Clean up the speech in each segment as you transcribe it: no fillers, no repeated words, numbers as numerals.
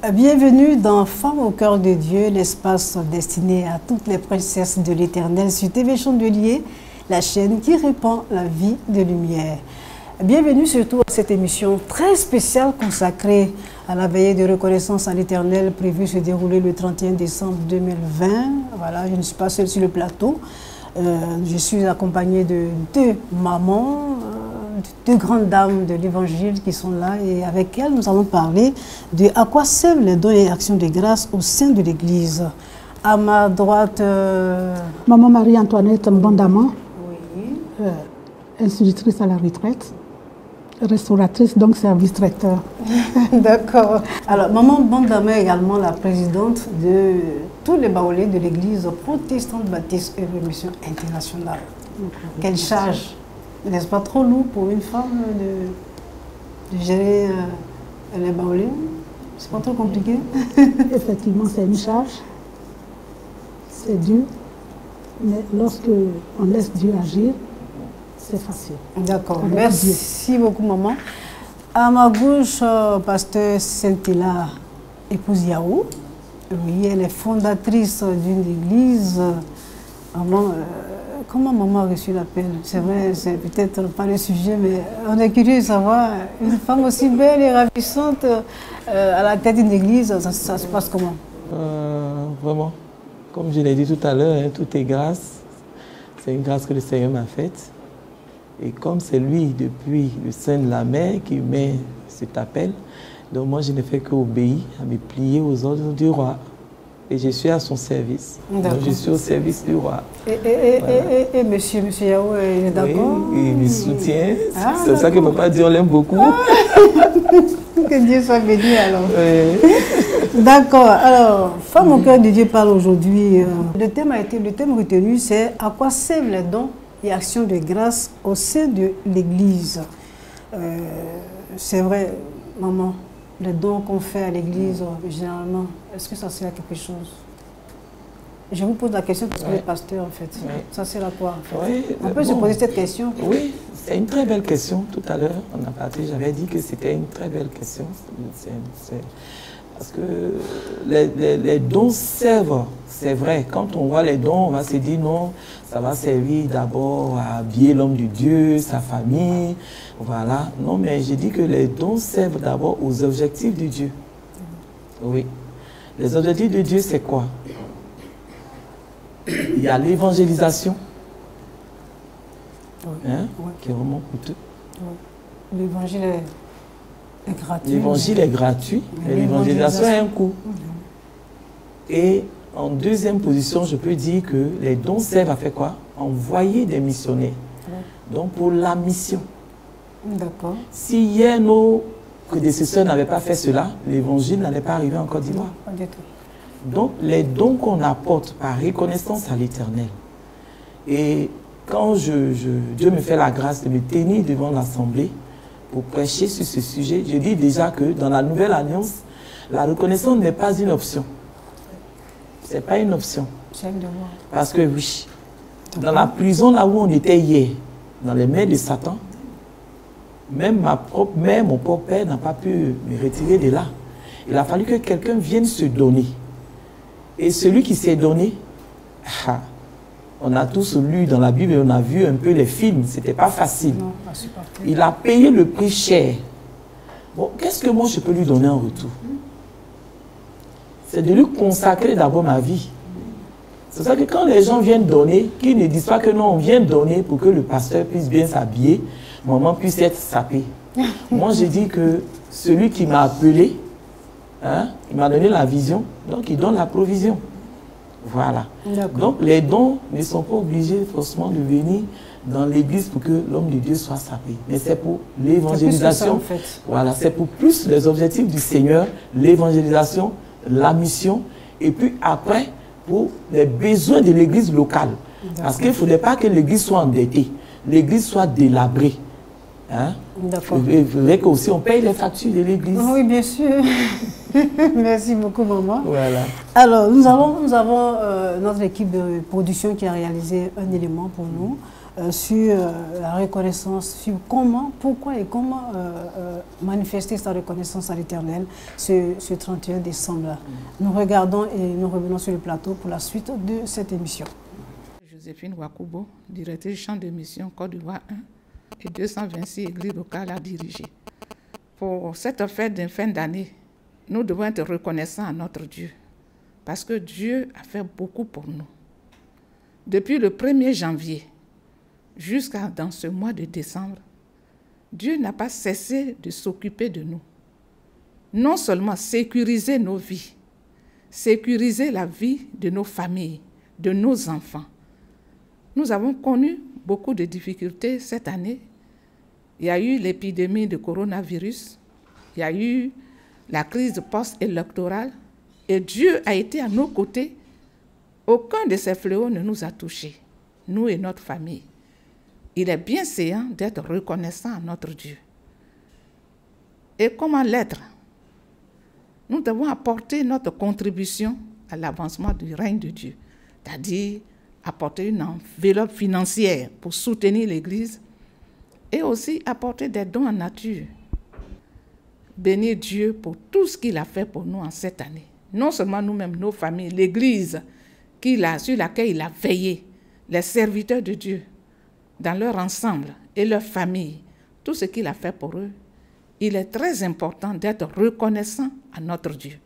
Bienvenue dans Femmes au cœur de Dieu, l'espace destiné à toutes les princesses de l'Éternel sur TV Chandelier, la chaîne qui répand la vie de lumière. Bienvenue surtout à cette émission très spéciale consacrée à la veillée de reconnaissance à l'Éternel prévue se dérouler le 31 décembre 2020. Voilà, je ne suis pas seule sur le plateau. Je suis accompagnée de deux mamans, deux grandes dames de l'Évangile qui sont là et avec elles nous allons parler de à quoi servent les dons et actions de grâce au sein de l'Église. À ma droite... Maman Marie-Antoinette Mbondamant, Oui. institutrice à la retraite, restauratrice, donc service traiteur. D'accord. Alors, Maman Mbondamant est également la présidente de tous les baoulés de l'Église protestante baptiste et Mission internationale. Quelle charge! N'est-ce pas trop lourd pour une femme de gérer les baoulés? C'est pas trop compliqué? Effectivement, c'est une charge, c'est dur, mais lorsque on laisse Dieu agir, c'est facile. D'accord. Merci beaucoup, maman. À ma gauche, pasteur Saint-Hila, épouse Yahou. Oui, elle est fondatrice d'une église. Comment maman a reçu l'appel? C'est vrai, c'est peut-être pas le sujet, mais on est curieux de savoir, une femme aussi belle et ravissante à la tête d'une église, ça se passe comment? Vraiment, comme je l'ai dit tout à l'heure, hein, tout est grâce. C'est une grâce que le Seigneur m'a faite. Et comme c'est lui, depuis le sein de la mère, qui met cet appel, donc moi je ne fais qu'obéir, à me plier aux ordres du roi. Et je suis à son service. Donc je suis au service du roi. Et monsieur Yahou, il est d'accord? Oui, il me soutient. C'est ça que papa dit, on l'aime beaucoup. Que Dieu soit béni alors. Oui. D'accord. Alors, Femme au cœur de Dieu parle aujourd'hui. Le thème retenu, c'est à quoi servent les dons et actions de grâce au sein de l'Église. C'est vrai, maman. Les dons qu'on fait à l'église, généralement, est-ce que ça sert à quelque chose? Je vous pose la question parce que le pasteur, en fait, ça sert à quoi en fait? On peut se poser cette question? Oui, c'est une très belle question. Tout à l'heure, on a parlé, j'avais dit que c'était une très belle question. Parce que les dons servent, c'est vrai. Quand on voit les dons, on va se dire non, ça va servir d'abord à habiller l'homme de Dieu, sa famille, voilà. Non, mais je dis que les dons servent d'abord aux objectifs de Dieu. Oui. Les objectifs de Dieu, c'est quoi? Il y a l'évangélisation, hein, qui est vraiment coûteux. L'évangile est gratuit. L'évangile est gratuit, mais l'évangélisation a un coût. Et en deuxième position, je peux dire que les dons servent à faire quoi? Envoyer des missionnaires. Donc pour la mission. D'accord. Si hier nos prédécesseurs n'avaient pas fait cela, l'évangile n'allait pas arriver en Côte d'Ivoire. Pas du tout. Donc les dons qu'on apporte par reconnaissance à l'Éternel. Et quand Dieu me fait la grâce de me tenir devant l'Assemblée pour prêcher sur ce sujet, je dis déjà que dans la Nouvelle Alliance, la reconnaissance n'est pas une option. Ce n'est pas une option. Parce que oui, dans la prison là où on était hier, dans les mains de Satan, même ma propre mère, mon propre père n'a pas pu me retirer de là. Il a fallu que quelqu'un vienne se donner. Et celui qui s'est donné, on a tous lu dans la Bible et on a vu un peu les films, c'était pas facile. Non, il a payé le prix cher. Bon, qu'est-ce que moi je peux lui donner en retour? C'est de lui consacrer d'abord ma vie. C'est ça que quand les gens viennent donner, qu'ils ne disent pas que non, on vient donner pour que le pasteur puisse bien s'habiller, maman puisse être sapée. Moi, je dis que celui qui m'a appelé, hein, il m'a donné la vision, donc il donne la provision. Voilà. Donc les dons ne sont pas obligés forcément de venir dans l'église pour que l'homme de Dieu soit sapé. Mais c'est pour l'évangélisation. En fait. Voilà, c'est pour plus les objectifs du Seigneur, l'évangélisation, la mission, et puis après, pour les besoins de l'église locale. Parce qu'il ne faudrait pas que l'église soit endettée, l'église soit délabrée. Hein? Il faudrait qu'aussi on paye les factures de l'église. Oui, bien sûr. Merci beaucoup, maman. Voilà. Alors, nous avons notre équipe de production qui a réalisé un élément pour nous. sur la reconnaissance, sur comment, pourquoi et comment manifester sa reconnaissance à l'Éternel ce 31 décembre. Nous regardons et nous revenons sur le plateau pour la suite de cette émission. Joséphine Wakubo, directrice du champ de mission Côte d'Ivoire 1 et 226 églises locales à diriger. Pour cette fête de fin d'année, nous devons être reconnaissants à notre Dieu parce que Dieu a fait beaucoup pour nous. Depuis le 1er janvier jusqu'à dans ce mois de décembre, Dieu n'a pas cessé de s'occuper de nous. Non seulement sécuriser nos vies, sécuriser la vie de nos familles, de nos enfants. Nous avons connu beaucoup de difficultés cette année. Il y a eu l'épidémie de coronavirus, il y a eu la crise post-électorale, et Dieu a été à nos côtés. Aucun de ces fléaux ne nous a touchés, nous et notre famille. Il est bien séant d'être reconnaissant à notre Dieu. Et comment l'être? Nous devons apporter notre contribution à l'avancement du règne de Dieu, c'est-à-dire apporter une enveloppe financière pour soutenir l'Église et aussi apporter des dons en nature. Bénir Dieu pour tout ce qu'il a fait pour nous en cette année. Non seulement nous-mêmes, nos familles, l'Église sur laquelle il a veillé, les serviteurs de Dieu, dans leur ensemble et leur famille, tout ce qu'il a fait pour eux. Il est très important d'être reconnaissant à notre Dieu.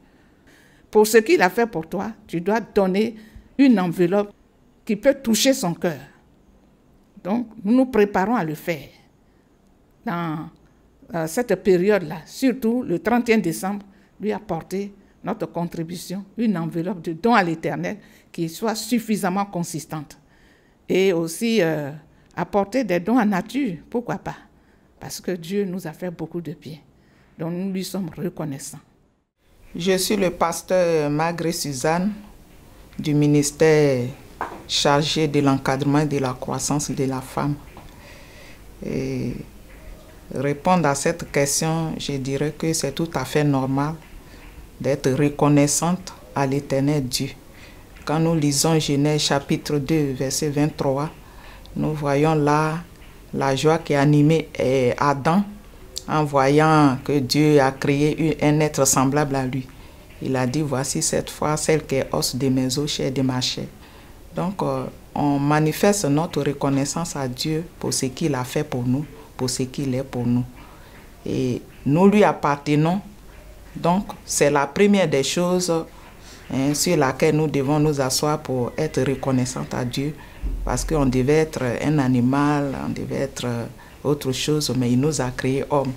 Pour ce qu'il a fait pour toi, tu dois donner une enveloppe qui peut toucher son cœur. Donc, nous nous préparons à le faire. Dans cette période-là, surtout le 31 décembre, lui apporter notre contribution, une enveloppe de dons à l'Éternel qui soit suffisamment consistante. Et aussi apporter des dons en nature, pourquoi pas? Parce que Dieu nous a fait beaucoup de bien. Donc nous lui sommes reconnaissants. Je suis le pasteur Margaret Suzanne du ministère chargé de l'encadrement et de la croissance de la femme. Et répondre à cette question, je dirais que c'est tout à fait normal d'être reconnaissante à l'Éternel Dieu. Quand nous lisons Genèse chapitre 2, verset 23, nous voyons là la joie qui animait Adam en voyant que Dieu a créé un être semblable à lui. Il a dit, voici cette fois celle qui est os de mes os, chair de ma chair. Donc, on manifeste notre reconnaissance à Dieu pour ce qu'il a fait pour nous, pour ce qu'il est pour nous. Et nous lui appartenons. Donc, c'est la première des choses sur laquelle nous devons nous asseoir pour être reconnaissants à Dieu. Parce qu'on devait être un animal, on devait être autre chose, mais il nous a créé homme.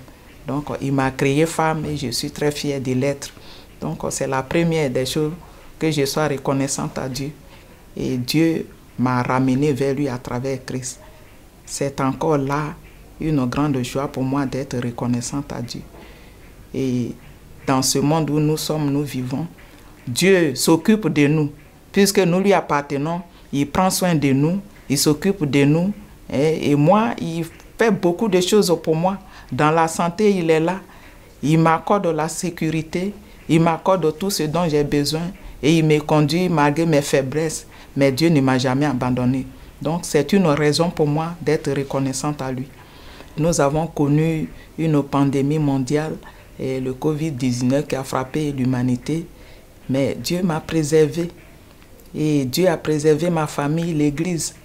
Donc, il m'a créé femme et je suis très fière de l'être. Donc, c'est la première des choses que je sois reconnaissante à Dieu. Et Dieu m'a ramené vers lui à travers Christ. C'est encore là une grande joie pour moi d'être reconnaissante à Dieu. Et dans ce monde où nous sommes, nous vivons, Dieu s'occupe de nous. Puisque nous lui appartenons, il prend soin de nous, il s'occupe de nous. Et moi, il fait beaucoup de choses pour moi. Dans la santé, il est là. Il m'accorde la sécurité, il m'accorde tout ce dont j'ai besoin. Et il me conduit malgré mes faiblesses. Mais Dieu ne m'a jamais abandonné. Donc c'est une raison pour moi d'être reconnaissante à lui. Nous avons connu une pandémie mondiale, et le Covid-19 qui a frappé l'humanité. Mais Dieu m'a préservé. Et Dieu a préservé ma famille, l'Église.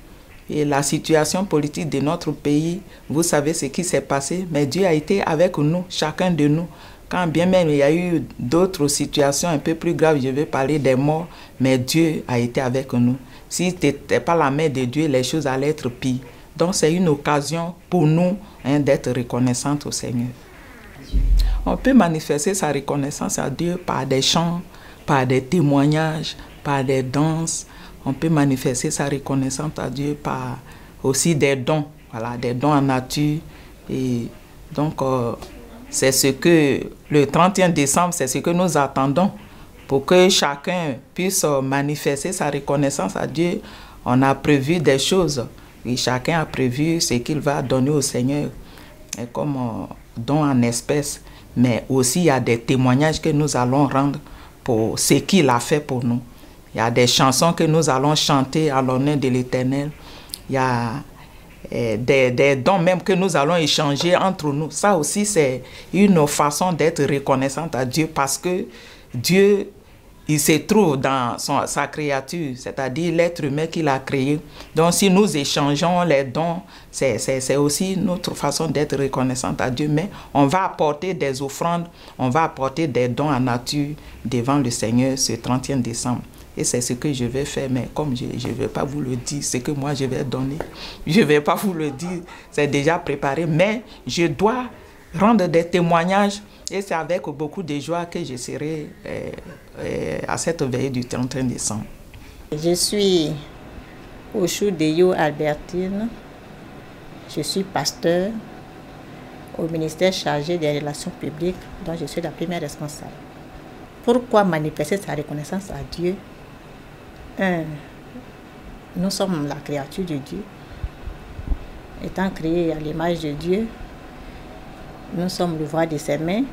Et la situation politique de notre pays, vous savez ce qui s'est passé. Mais Dieu a été avec nous, chacun de nous. Quand bien même il y a eu d'autres situations un peu plus graves, je vais parler des morts, mais Dieu a été avec nous. Si ce n'était pas la main de Dieu, les choses allaient être pires. Donc c'est une occasion pour nous d'être reconnaissantes au Seigneur. On peut manifester sa reconnaissance à Dieu par des chants, par des témoignages, par des danses. On peut manifester sa reconnaissance à Dieu par aussi des dons, voilà, des dons en nature. Et donc, c'est ce que le 31 décembre, c'est ce que nous attendons pour que chacun puisse manifester sa reconnaissance à Dieu. On a prévu des choses et chacun a prévu ce qu'il va donner au Seigneur comme don en espèces. Mais aussi, il y a des témoignages que nous allons rendre pour ce qu'il a fait pour nous. Il y a des chansons que nous allons chanter à l'honneur de l'Éternel. Il y a des dons même que nous allons échanger entre nous. Ça aussi, c'est une façon d'être reconnaissante à Dieu parce que Dieu, il se trouve dans sa créature, c'est-à-dire l'être humain qu'il a créé. Donc, si nous échangeons les dons, c'est aussi notre façon d'être reconnaissante à Dieu. Mais on va apporter des offrandes, on va apporter des dons en nature devant le Seigneur ce 31 décembre. Et c'est ce que je vais faire, mais comme je ne vais pas vous le dire, ce que moi je vais donner, je ne vais pas vous le dire, c'est déjà préparé, mais je dois rendre des témoignages et c'est avec beaucoup de joie que je serai à cette veillée du 31 décembre. Je suis Oshudeyo Albertine, je suis pasteur au ministère chargé des relations publiques, dont je suis la première responsable. Pourquoi manifester sa reconnaissance à Dieu? Nous sommes la créature de Dieu. Étant créés à l'image de Dieu, nous sommes le voile de ses mains.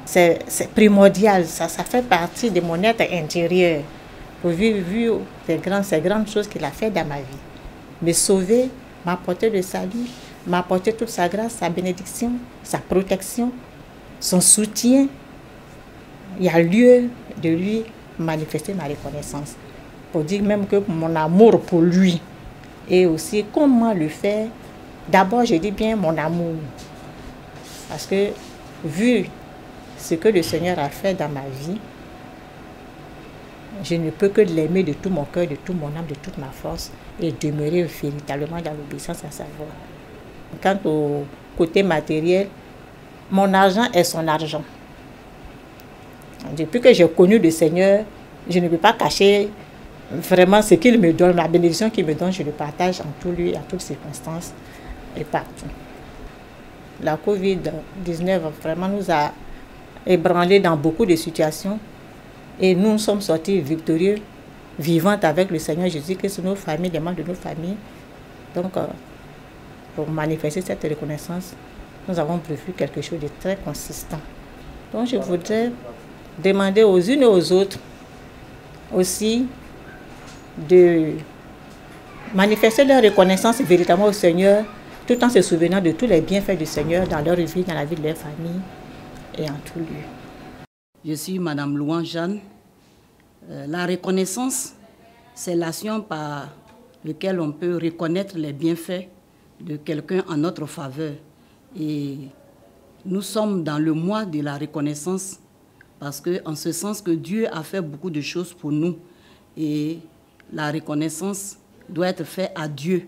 C'est primordial, ça fait partie de mon être intérieur pour vivre ces grandes choses qu'il a fait dans ma vie. Me sauver, m'apporter le salut, m'apporter toute sa grâce, sa bénédiction, sa protection, son soutien. Il y a lieu de lui manifester ma reconnaissance. Pour dire même que mon amour pour lui. Et aussi comment le faire. D'abord, je dis bien mon amour. Parce que vu ce que le Seigneur a fait dans ma vie, je ne peux que l'aimer de tout mon cœur, de toute mon âme, de toute ma force et demeurer véritablement dans l'obéissance à sa voix. Quant au côté matériel, mon argent est son argent. Depuis que j'ai connu le Seigneur, je ne peux pas cacher vraiment ce qu'il me donne, la bénédiction qu'il me donne, je le partage en tout lieu, en toutes circonstances et partout. La COVID-19 vraiment nous a ébranlés dans beaucoup de situations et nous sommes sortis victorieux, vivantes avec le Seigneur Jésus-Christ, nos familles, les membres de nos familles. Donc, pour manifester cette reconnaissance, nous avons prévu quelque chose de très consistant. Donc, je voudrais demander aux unes et aux autres aussi de manifester leur reconnaissance véritablement au Seigneur, tout en se souvenant de tous les bienfaits du Seigneur dans leur vie, dans la vie de leur famille et en tout lieu. Je suis Madame Louange Jeanne. La reconnaissance, c'est l'action par laquelle on peut reconnaître les bienfaits de quelqu'un en notre faveur. Et nous sommes dans le mois de la reconnaissance parce que, en ce sens que Dieu a fait beaucoup de choses pour nous. Et la reconnaissance doit être faite à Dieu.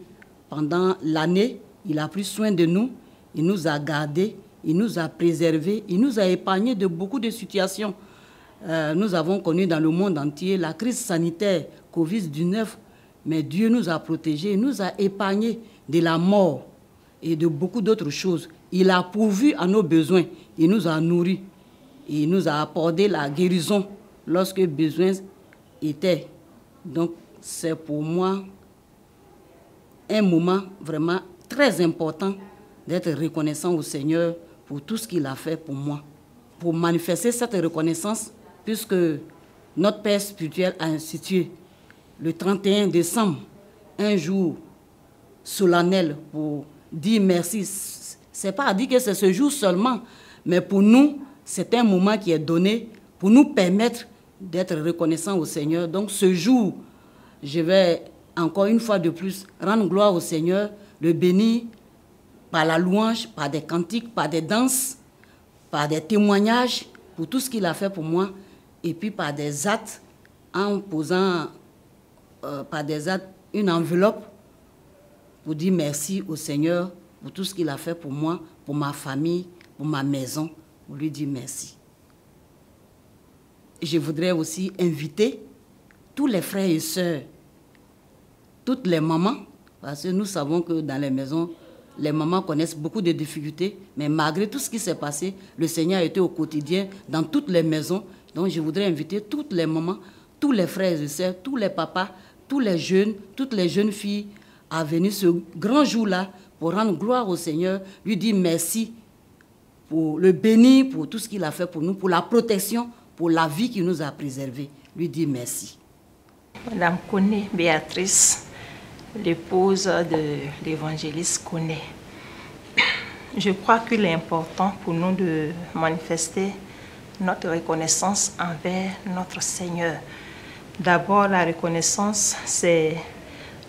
Pendant l'année, il a pris soin de nous, il nous a gardés, il nous a préservés, il nous a épargnés de beaucoup de situations. Nous avons connu dans le monde entier la crise sanitaire Covid-19, mais Dieu nous a protégés, il nous a épargnés de la mort et de beaucoup d'autres choses. Il a pourvu à nos besoins, il nous a nourris, il nous a apporté la guérison lorsque besoin était. Donc, c'est pour moi un moment vraiment très important d'être reconnaissant au Seigneur pour tout ce qu'il a fait pour moi. Pour manifester cette reconnaissance, puisque notre Père spirituel a institué le 31 décembre, un jour solennel pour dire merci. Ce n'est pas à dire que c'est ce jour seulement, mais pour nous, c'est un moment qui est donné pour nous permettre d'être reconnaissants au Seigneur. Donc ce jour, je vais encore une fois de plus rendre gloire au Seigneur, le bénir par la louange, par des cantiques, par des danses, par des témoignages, pour tout ce qu'il a fait pour moi, et puis par des actes, en posant par des actes une enveloppe pour dire merci au Seigneur pour tout ce qu'il a fait pour moi, pour ma famille, pour ma maison, pour lui dire merci. Je voudrais aussi inviter tous les frères et sœurs, toutes les mamans, parce que nous savons que dans les maisons, les mamans connaissent beaucoup de difficultés, mais malgré tout ce qui s'est passé, le Seigneur a été au quotidien dans toutes les maisons. Donc je voudrais inviter toutes les mamans, tous les frères et sœurs, tous les papas, tous les jeunes, toutes les jeunes filles à venir ce grand jour-là pour rendre gloire au Seigneur, lui dire merci, pour le bénir, pour tout ce qu'il a fait pour nous, pour la protection, pour la vie qu'il nous a préservée. Lui dire merci. Madame Koné Béatrice, l'épouse de l'évangéliste connaît. Je crois qu'il est important pour nous de manifester notre reconnaissance envers notre Seigneur. D'abord, la reconnaissance, c'est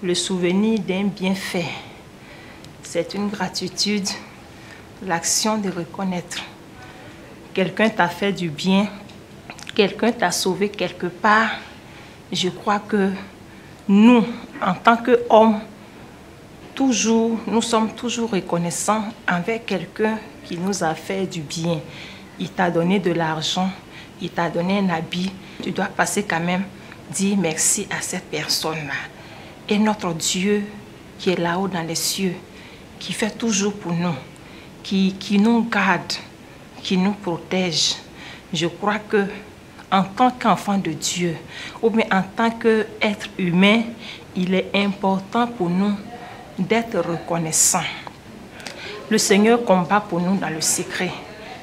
le souvenir d'un bienfait. C'est une gratitude, l'action de reconnaître. Quelqu'un t'a fait du bien, quelqu'un t'a sauvé quelque part. Je crois que nous, en tant qu'hommes, nous sommes toujours reconnaissants envers quelqu'un qui nous a fait du bien. Il t'a donné de l'argent, il t'a donné un habit. Tu dois passer quand même, dire merci à cette personne-là. Et notre Dieu qui est là-haut dans les cieux, qui fait toujours pour nous, qui nous garde, qui nous protège. Je crois que en tant qu'enfant de Dieu, ou bien en tant qu'être humain, il est important pour nous d'être reconnaissant. Le Seigneur combat pour nous dans le secret.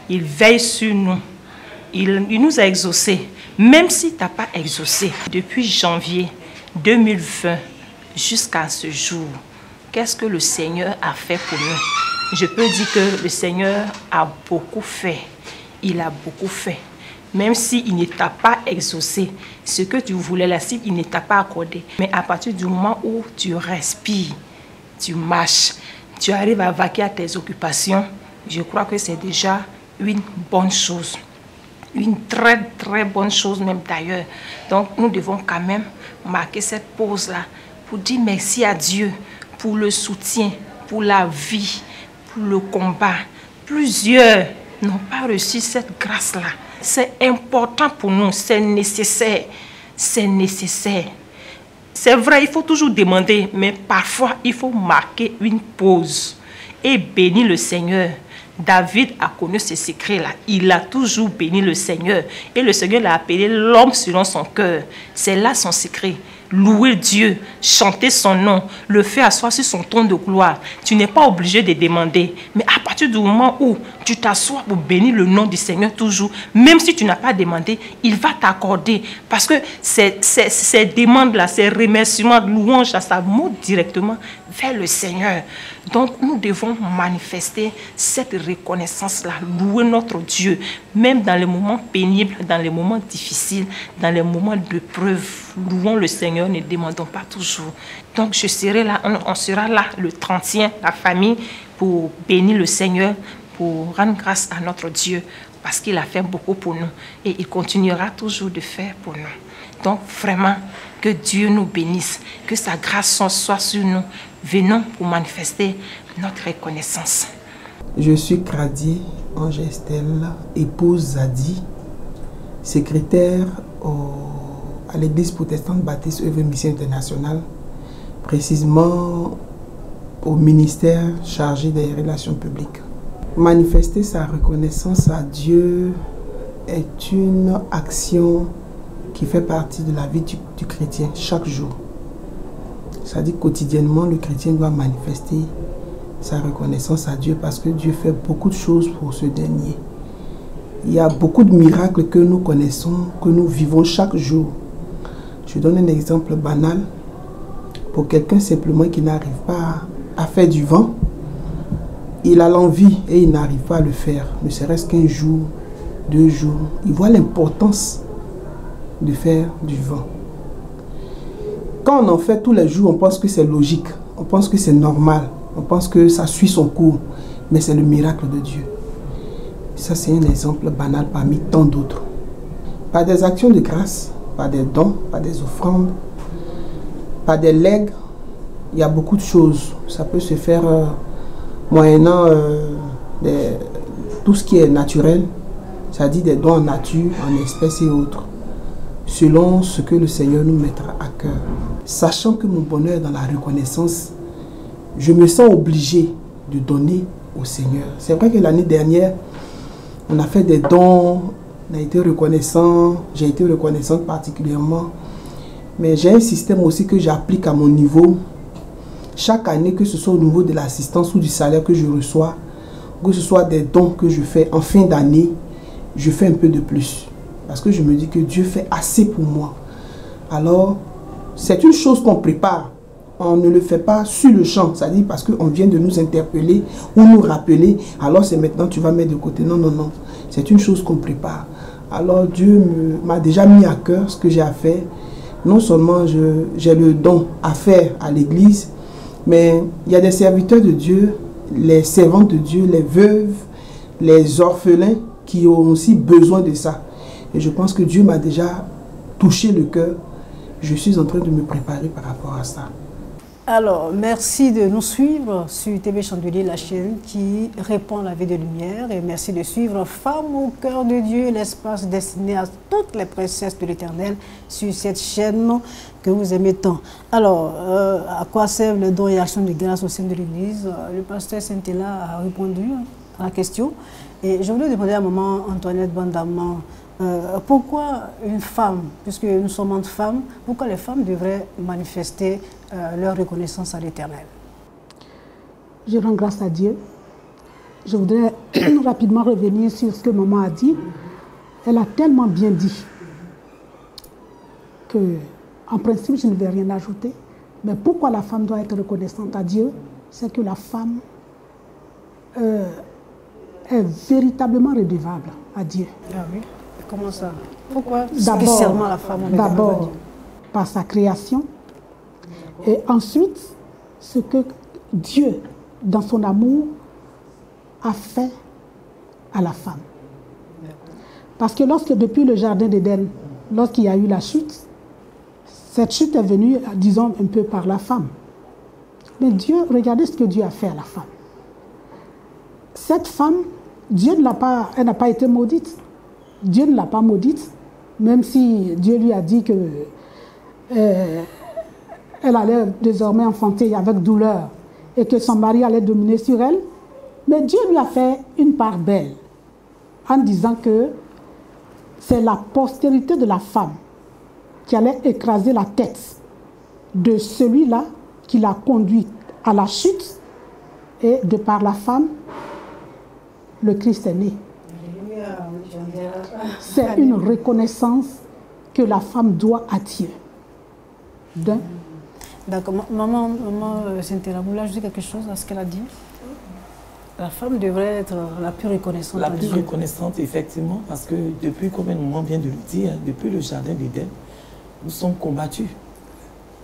Il veille sur nous. Il nous a exaucés. Même si tu n'as pas exaucé, depuis janvier 2020 jusqu'à ce jour, qu'est-ce que le Seigneur a fait pour nous? Je peux dire que le Seigneur a beaucoup fait. Il a beaucoup fait. Même s'il ne t'a pas exaucé, ce que tu voulais là, il ne t'a pas accordé. Mais à partir du moment où tu respires, tu marches, tu arrives à vaquer à tes occupations, je crois que c'est déjà une bonne chose. Une très très bonne chose même d'ailleurs. Donc nous devons quand même marquer cette pause-là pour dire merci à Dieu pour le soutien, pour la vie, pour le combat. Plusieurs n'ont pas reçu cette grâce-là. C'est important pour nous, c'est nécessaire. C'est nécessaire. C'est vrai, il faut toujours demander, mais parfois il faut marquer une pause et bénir le Seigneur. David a connu ce secret-là. Il a toujours béni le Seigneur. Et le Seigneur l'a appelé l'homme selon son cœur. C'est là son secret. Louer Dieu, chanter son nom, le faire asseoir sur son trône de gloire. Tu n'es pas obligé de demander. Mais à partir du moment où tu t'assois pour bénir le nom du Seigneur toujours, même si tu n'as pas demandé, il va t'accorder. Parce que ces demandes-là, ces remerciements, louanges, ça monte directement vers le Seigneur. Donc nous devons manifester cette reconnaissance-là, louer notre Dieu, même dans les moments pénibles, dans les moments difficiles, dans les moments de preuve. Louons le Seigneur, ne demandons pas toujours. Donc je serai là, on sera là le 30e, la famille, pour bénir le Seigneur, pour rendre grâce à notre Dieu, parce qu'il a fait beaucoup pour nous et il continuera toujours de faire pour nous. Donc vraiment, que Dieu nous bénisse, que sa grâce soit sur nous. Venons pour manifester notre reconnaissance. Je suis Kradi Ange Estelle, épouse Zadi, secrétaire à l'église protestante baptiste œuvre mission internationale, précisément au ministère chargé des relations publiques. Manifester sa reconnaissance à Dieu est une action qui fait partie de la vie du chrétien chaque jour. C'est-à-dire quotidiennement, le chrétien doit manifester sa reconnaissance à Dieu parce que Dieu fait beaucoup de choses pour ce dernier. Il y a beaucoup de miracles que nous connaissons, que nous vivons chaque jour. Je donne un exemple banal. Pour quelqu'un simplement qui n'arrive pas à faire du vent, il a l'envie et il n'arrive pas à le faire, ne serait-ce qu'un jour, 2 jours. Il voit l'importance de faire du vent. Quand on en fait tous les jours, on pense que c'est logique, on pense que c'est normal, on pense que ça suit son cours, mais c'est le miracle de Dieu. Ça, c'est un exemple banal parmi tant d'autres. Par des actions de grâce, par des dons, par des offrandes, par des legs, il y a beaucoup de choses. Ça peut se faire moyennant tout ce qui est naturel, c'est-à-dire des dons en nature, en espèces et autres, selon ce que le Seigneur nous mettra à cœur. Sachant que mon bonheur est dans la reconnaissance, je me sens obligé de donner au Seigneur. C'est vrai que l'année dernière, on a fait des dons, on a été reconnaissant, j'ai été reconnaissante particulièrement, mais j'ai un système aussi que j'applique à mon niveau. Chaque année, que ce soit au niveau de l'assistance ou du salaire que je reçois, que ce soit des dons que je fais en fin d'année, je fais un peu de plus. Parce que je me dis que Dieu fait assez pour moi. Alors, c'est une chose qu'on prépare. on ne le fait pas sur le champ, c'est-à-dire parce qu'on vient de nous interpeller ou nous rappeler, alors c'est maintenant tu vas mettre de côté. Non, non, non, c'est une chose qu'on prépare. Alors Dieu m'a déjà mis à cœur ce que j'ai à faire. Non seulement j'ai le don à faire à l'église, mais il y a des serviteurs de Dieu, les servantes de Dieu, les veuves, les orphelins qui ont aussi besoin de ça. Et je pense que Dieu m'a déjà touché le cœur. Je suis en train de me préparer par rapport à ça. Alors, merci de nous suivre sur TV Chandelier, la chaîne qui répand la vie de lumière. Et merci de suivre Femmes au cœur de Dieu, l'espace destiné à toutes les princesses de l'Éternel sur cette chaîne que vous aimez tant. Alors, à quoi servent les dons et actions de grâce au sein de l'Église? Le pasteur Saint-Ela a répondu à la question. Et je voulais demander à maman Antoinette Bandama, pourquoi une femme, puisque nous sommes entre femmes, pourquoi les femmes devraient manifester leur reconnaissance à l'Éternel? Je rends grâce à Dieu. Je voudrais rapidement revenir sur ce que maman a dit. Elle a tellement bien dit que, en principe, je ne vais rien ajouter. Mais pourquoi la femme doit être reconnaissante à Dieu? C'est que la femme est véritablement redevable à Dieu. Ah oui. Comment ça? Pourquoi spécialement la femme? D'abord, par sa création. Et ensuite, ce que Dieu, dans son amour, a fait à la femme. Parce que lorsque, depuis le jardin d'Éden, lorsqu'il y a eu la chute, cette chute est venue, disons, un peu par la femme. Mais Dieu, regardez ce que Dieu a fait à la femme. Cette femme, Dieu ne l'a pas, elle n'a pas été maudite. Dieu ne l'a pas maudite, même si Dieu lui a dit que elle allait désormais enfanter avec douleur et que son mari allait dominer sur elle. Mais Dieu lui a fait une part belle en disant que c'est la postérité de la femme qui allait écraser la tête de celui-là qui l'a conduit à la chute, et de par la femme, le Christ est né. C'est une reconnaissance que la femme doit à Dieu. D'accord. Maman Cynthia, vous voulez ajouter quelque chose à ce qu'elle a dit? La femme devrait être la plus reconnaissante. La plus reconnaissante, effectivement, parce que depuis, comme maman vient de le dire, depuis le jardin d'Éden, nous sommes combattus.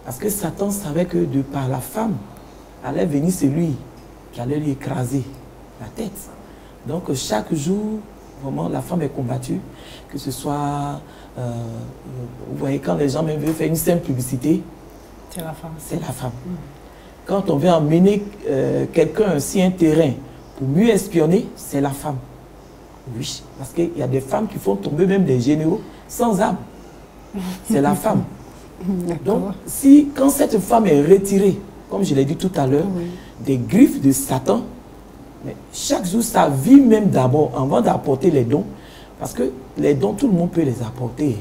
Parce que Satan savait que de par la femme, allait venir celui qui allait lui écraser la tête. Donc chaque jour, vraiment, la femme est combattue, que ce soit, vous voyez, quand les gens même veulent faire une simple publicité, c'est la femme. C'est la femme. Quand on veut emmener quelqu'un ainsi un terrain pour mieux espionner, c'est la femme. Oui, parce qu'il y a des femmes qui font tomber même des généraux sans âme. C'est la femme. Donc, quand cette femme est retirée, comme je l'ai dit tout à l'heure, des griffes de Satan, mais chaque jour, sa vie même d'abord, avant d'apporter les dons, parce que les dons, tout le monde peut les apporter.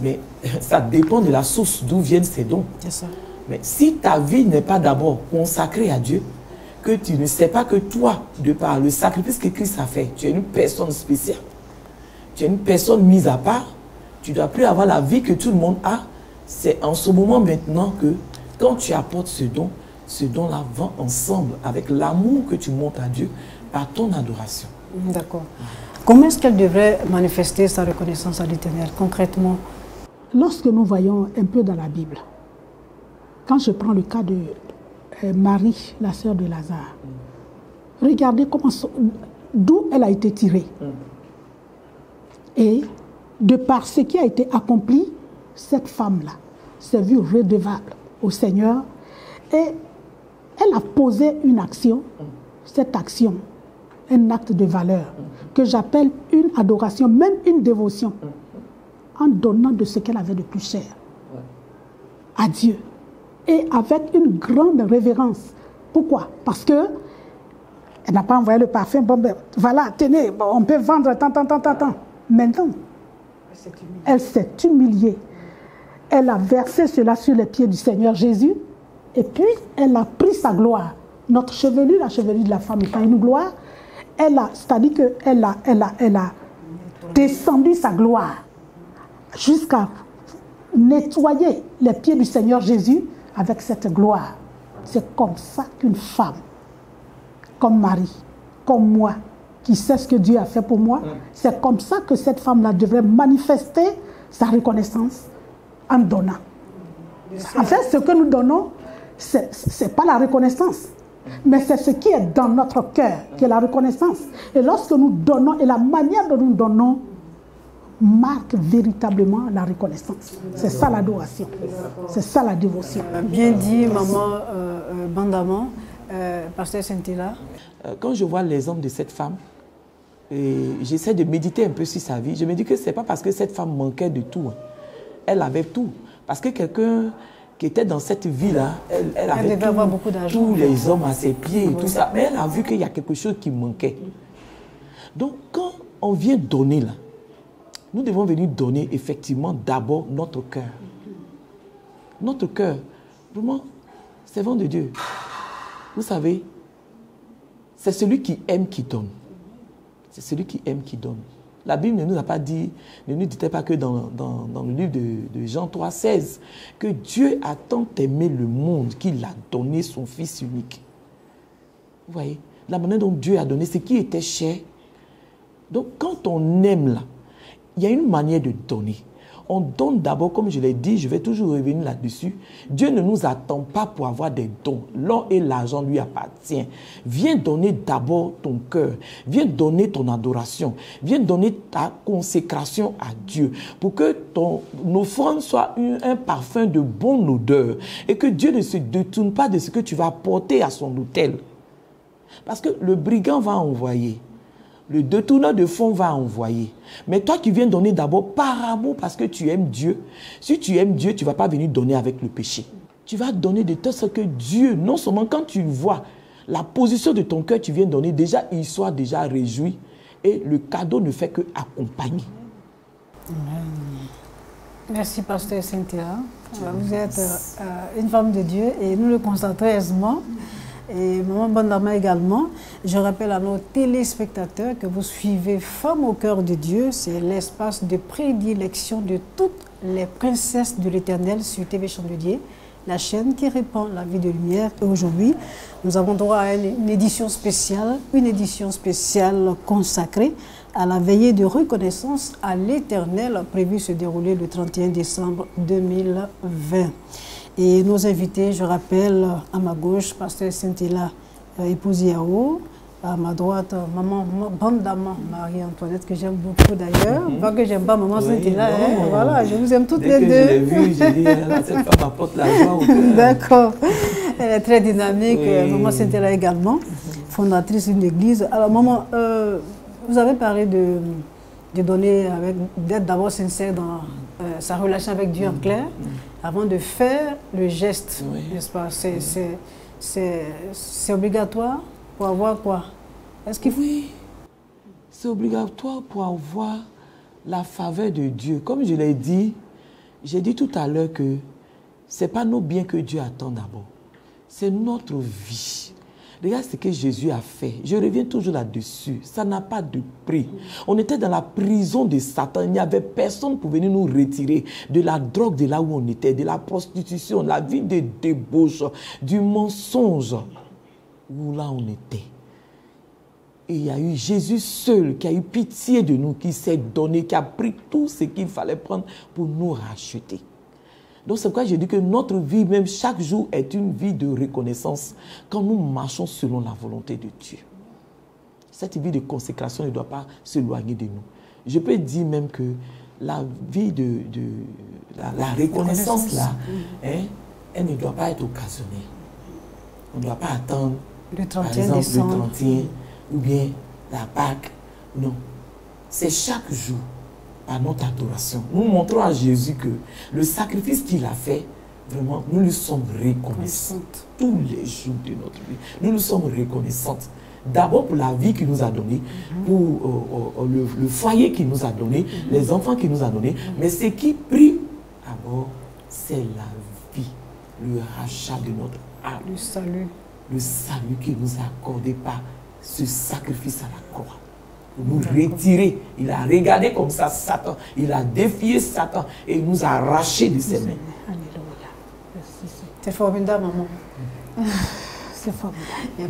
Mais ça dépend de la source d'où viennent ces dons. Ça. Mais si ta vie n'est pas d'abord consacrée à Dieu, que tu ne sais pas que toi, de par le sacrifice que Christ a fait, tu es une personne spéciale, tu es une personne mise à part, tu ne dois plus avoir la vie que tout le monde a. C'est en ce moment maintenant que, quand tu apportes ce don-là va ensemble avec l'amour que tu montres à Dieu par ton adoration. D'accord. Comment est-ce qu'elle devrait manifester sa reconnaissance à l'Éternel, concrètement? Lorsque nous voyons un peu dans la Bible, quand je prends le cas de Marie, la sœur de Lazare, regardez d'où elle a été tirée. Et de par ce qui a été accompli, cette femme-là s'est vue redevable au Seigneur et elle a posé une action, cette action, un acte de valeur, que j'appelle une adoration, même une dévotion, en donnant de ce qu'elle avait de plus cher à Dieu. Et avec une grande révérence. Pourquoi? Parce que elle n'a pas envoyé le parfum, bon ben voilà, tenez, bon, on peut vendre tant. Maintenant, elle s'est humiliée. Elle a versé cela sur les pieds du Seigneur Jésus, et puis elle a pris sa gloire. Notre chevelure, la chevelure de la femme étant une gloire, c'est-à-dire qu'elle a descendu sa gloire jusqu'à nettoyer les pieds du Seigneur Jésus avec cette gloire. C'est comme ça qu'une femme, comme Marie, comme moi, qui sait ce que Dieu a fait pour moi, c'est comme ça que cette femme-là devrait manifester sa reconnaissance en donnant. En fait, ce que nous donnons, ce n'est pas la reconnaissance, mais c'est ce qui est dans notre cœur, qui est la reconnaissance. Et lorsque nous donnons, et la manière dont nous donnons, marque véritablement la reconnaissance. C'est ça l'adoration, c'est ça la dévotion. Bien dit, maman Bandama, pasteur Saint-Hila. Quand je vois les hommes de cette femme, j'essaie de méditer un peu sur sa vie. Je me dis que ce n'est pas parce que cette femme manquait de tout. Elle avait tout. Parce que quelqu'un qui était dans cette vie-là, elle avait devait avoir beaucoup d'argent. Tous les hommes à ses pieds, tout ça. Mais elle a vu qu'il y a quelque chose qui manquait. Donc, quand on vient donner là, nous devons venir donner effectivement d'abord notre cœur. Notre cœur, vraiment, servant de Dieu. Vous savez, c'est celui qui aime qui donne. C'est celui qui aime qui donne. La Bible ne nous a pas dit, ne nous disait pas que dans le livre de Jean 3,16, que Dieu a tant aimé le monde qu'il a donné son Fils unique. Vous voyez, la manière dont Dieu a donné, c'est qui était cher. Donc quand on aime là, il y a une manière de donner. On donne d'abord, comme je l'ai dit, je vais toujours revenir là-dessus. Dieu ne nous attend pas pour avoir des dons. L'or et l'argent lui appartiennent. Viens donner d'abord ton cœur. Viens donner ton adoration. Viens donner ta consécration à Dieu pour que ton offrande soit un parfum de bonne odeur et que Dieu ne se détourne pas de ce que tu vas apporter à son autel. Parce que le brigand va envoyer. Le détourneur de fonds va envoyer. Mais toi qui viens donner d'abord par amour parce que tu aimes Dieu. Si tu aimes Dieu, tu ne vas pas venir donner avec le péché. Tu vas donner de telle sorte que Dieu, non seulement quand tu vois la position de ton cœur, tu viens donner, déjà il soit déjà réjoui. Et le cadeau ne fait que accompagner. Merci, pasteur Cynthia. Vous êtes une femme de Dieu et nous le constatons aisément. Et maman Bandama également. Je rappelle à nos téléspectateurs que vous suivez Femmes au cœur de Dieu. C'est l'espace de prédilection de toutes les princesses de l'Éternel sur TV Chandelier, la chaîne qui répand la vie de lumière. Et aujourd'hui, nous avons droit à une édition spéciale consacrée à la veillée de reconnaissance à l'Éternel prévue se dérouler le 31 décembre 2020. Et nos invités, je rappelle, à ma gauche, pasteur Saint-Hila, épouse Yao, à ma droite, maman Bandama, Marie-Antoinette, que j'aime beaucoup d'ailleurs. Pas que j'aime pas maman Saint-Hila, voilà, je vous aime toutes les deux. Je l'ai vue, j'ai dit, cette femme apporte la joie au cœur. D'accord, elle est très dynamique, maman Saint-Hila également, fondatrice d'une église. Alors maman, vous avez parlé de donner, d'être d'abord sincère dans sa relation avec Dieu en clair, avant de faire le geste, n'est-ce pas? C'est obligatoire pour avoir quoi? Est-ce qu'il faut... Oui, c'est obligatoire pour avoir la faveur de Dieu. Comme je l'ai dit, j'ai dit tout à l'heure que ce n'est pas nos biens que Dieu attend d'abord, c'est notre vie. Regarde ce que Jésus a fait. Je reviens toujours là-dessus. Ça n'a pas de prix. On était dans la prison de Satan. Il n'y avait personne pour venir nous retirer de la drogue de là où on était, de la prostitution, la vie de débauche, du mensonge. Où là on était. Et il y a eu Jésus seul qui a eu pitié de nous, qui s'est donné, qui a pris tout ce qu'il fallait prendre pour nous racheter. Donc c'est pourquoi je dis que notre vie, même chaque jour, est une vie de reconnaissance quand nous marchons selon la volonté de Dieu. Cette vie de consécration ne doit pas s'éloigner de nous. Je peux dire même que la vie la reconnaissance là, elle ne doit pas être occasionnelle. On ne doit pas attendre le 31 par exemple, décembre. le 31 ou bien la Pâque. Non, c'est chaque jour. Par notre adoration. Nous montrons à Jésus que le sacrifice qu'il a fait, vraiment, nous lui sommes reconnaissantes tous les jours de notre vie. Nous lui sommes reconnaissantes. D'abord pour la vie qu'il nous a donnée, pour le foyer qu'il nous a donné, les enfants qu'il nous a donnés. Mais ce qui prie, d'abord, c'est la vie, le rachat de notre âme. Le salut. Le salut qu'il nous a accordé par ce sacrifice à la croix. Pour nous retirer. Il a regardé comme ça Satan. Il a défié Satan et il nous a arrachés de ses mains. Alléluia. C'est formidable, maman. C'est formidable. Il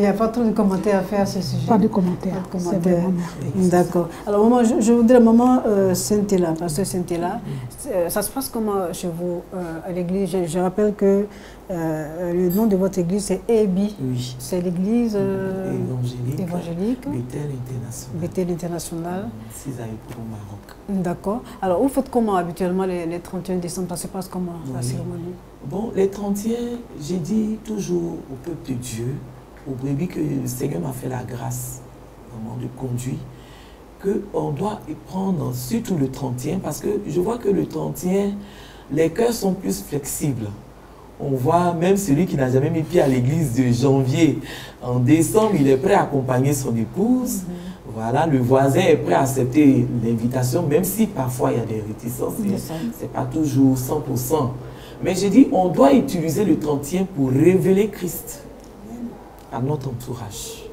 n'y a pas trop de commentaires à faire à ce sujet. Pas de commentaires. C'est vraiment merveilleux. D'accord. Alors, maman, je voudrais, maman Saint-Héla, pasteur Saint-Héla, ça se passe comment chez vous à l'église? Je rappelle que le nom de votre église, c'est EBI. Oui. C'est l'église évangélique. Bethel International. 6 à au Maroc. D'accord. Alors, vous faites comment habituellement les 31 décembre? Ça se passe comment la cérémonie? Bon, les 31, j'ai dit toujours au peuple de Dieu, au brebis, que le Seigneur m'a fait la grâce vraiment de conduire, qu'on doit y prendre surtout le 31, parce que je vois que le 31, les cœurs sont plus flexibles. On voit même celui qui n'a jamais mis pied à l'église de janvier, en décembre, il est prêt à accompagner son épouse. Voilà, le voisin est prêt à accepter l'invitation, même si parfois il y a des réticences, ce n'est pas toujours 100%. Mais j'ai dit, on doit utiliser le 31 pour révéler Christ à notre entourage,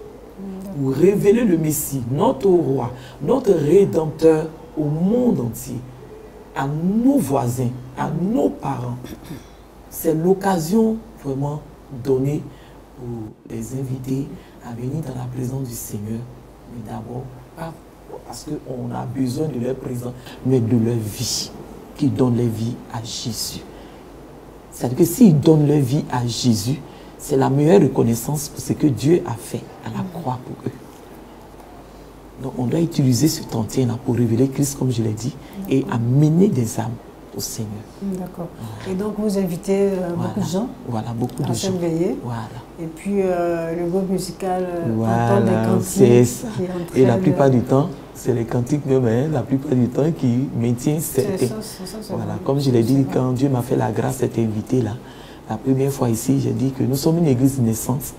pour révéler le Messie, notre roi, notre Rédempteur au monde entier, à nos voisins, à nos parents. C'est l'occasion vraiment donnée pour les inviter à venir dans la présence du Seigneur, mais d'abord, pas parce qu'on a besoin de leur présence, mais de leur vie, qui donne leur vie à Jésus. C'est-à-dire que s'ils donnent leur vie à Jésus, c'est la meilleure reconnaissance pour ce que Dieu a fait à la croix pour eux. Donc on doit utiliser ce 31-là pour révéler Christ, comme je l'ai dit, et amener des âmes au Seigneur. D'accord. Et donc vous invitez beaucoup de gens. Voilà, beaucoup de gens. Voilà. Et puis le groupe musical voilà, c'est ça. Et la plupart du temps, c'est les cantiques même, hein, la plupart du temps qui maintiennent certains. Voilà, comme je l'ai dit, quand Dieu m'a fait la grâce d'être invité là, la première fois ici, j'ai dit que nous sommes une église naissante.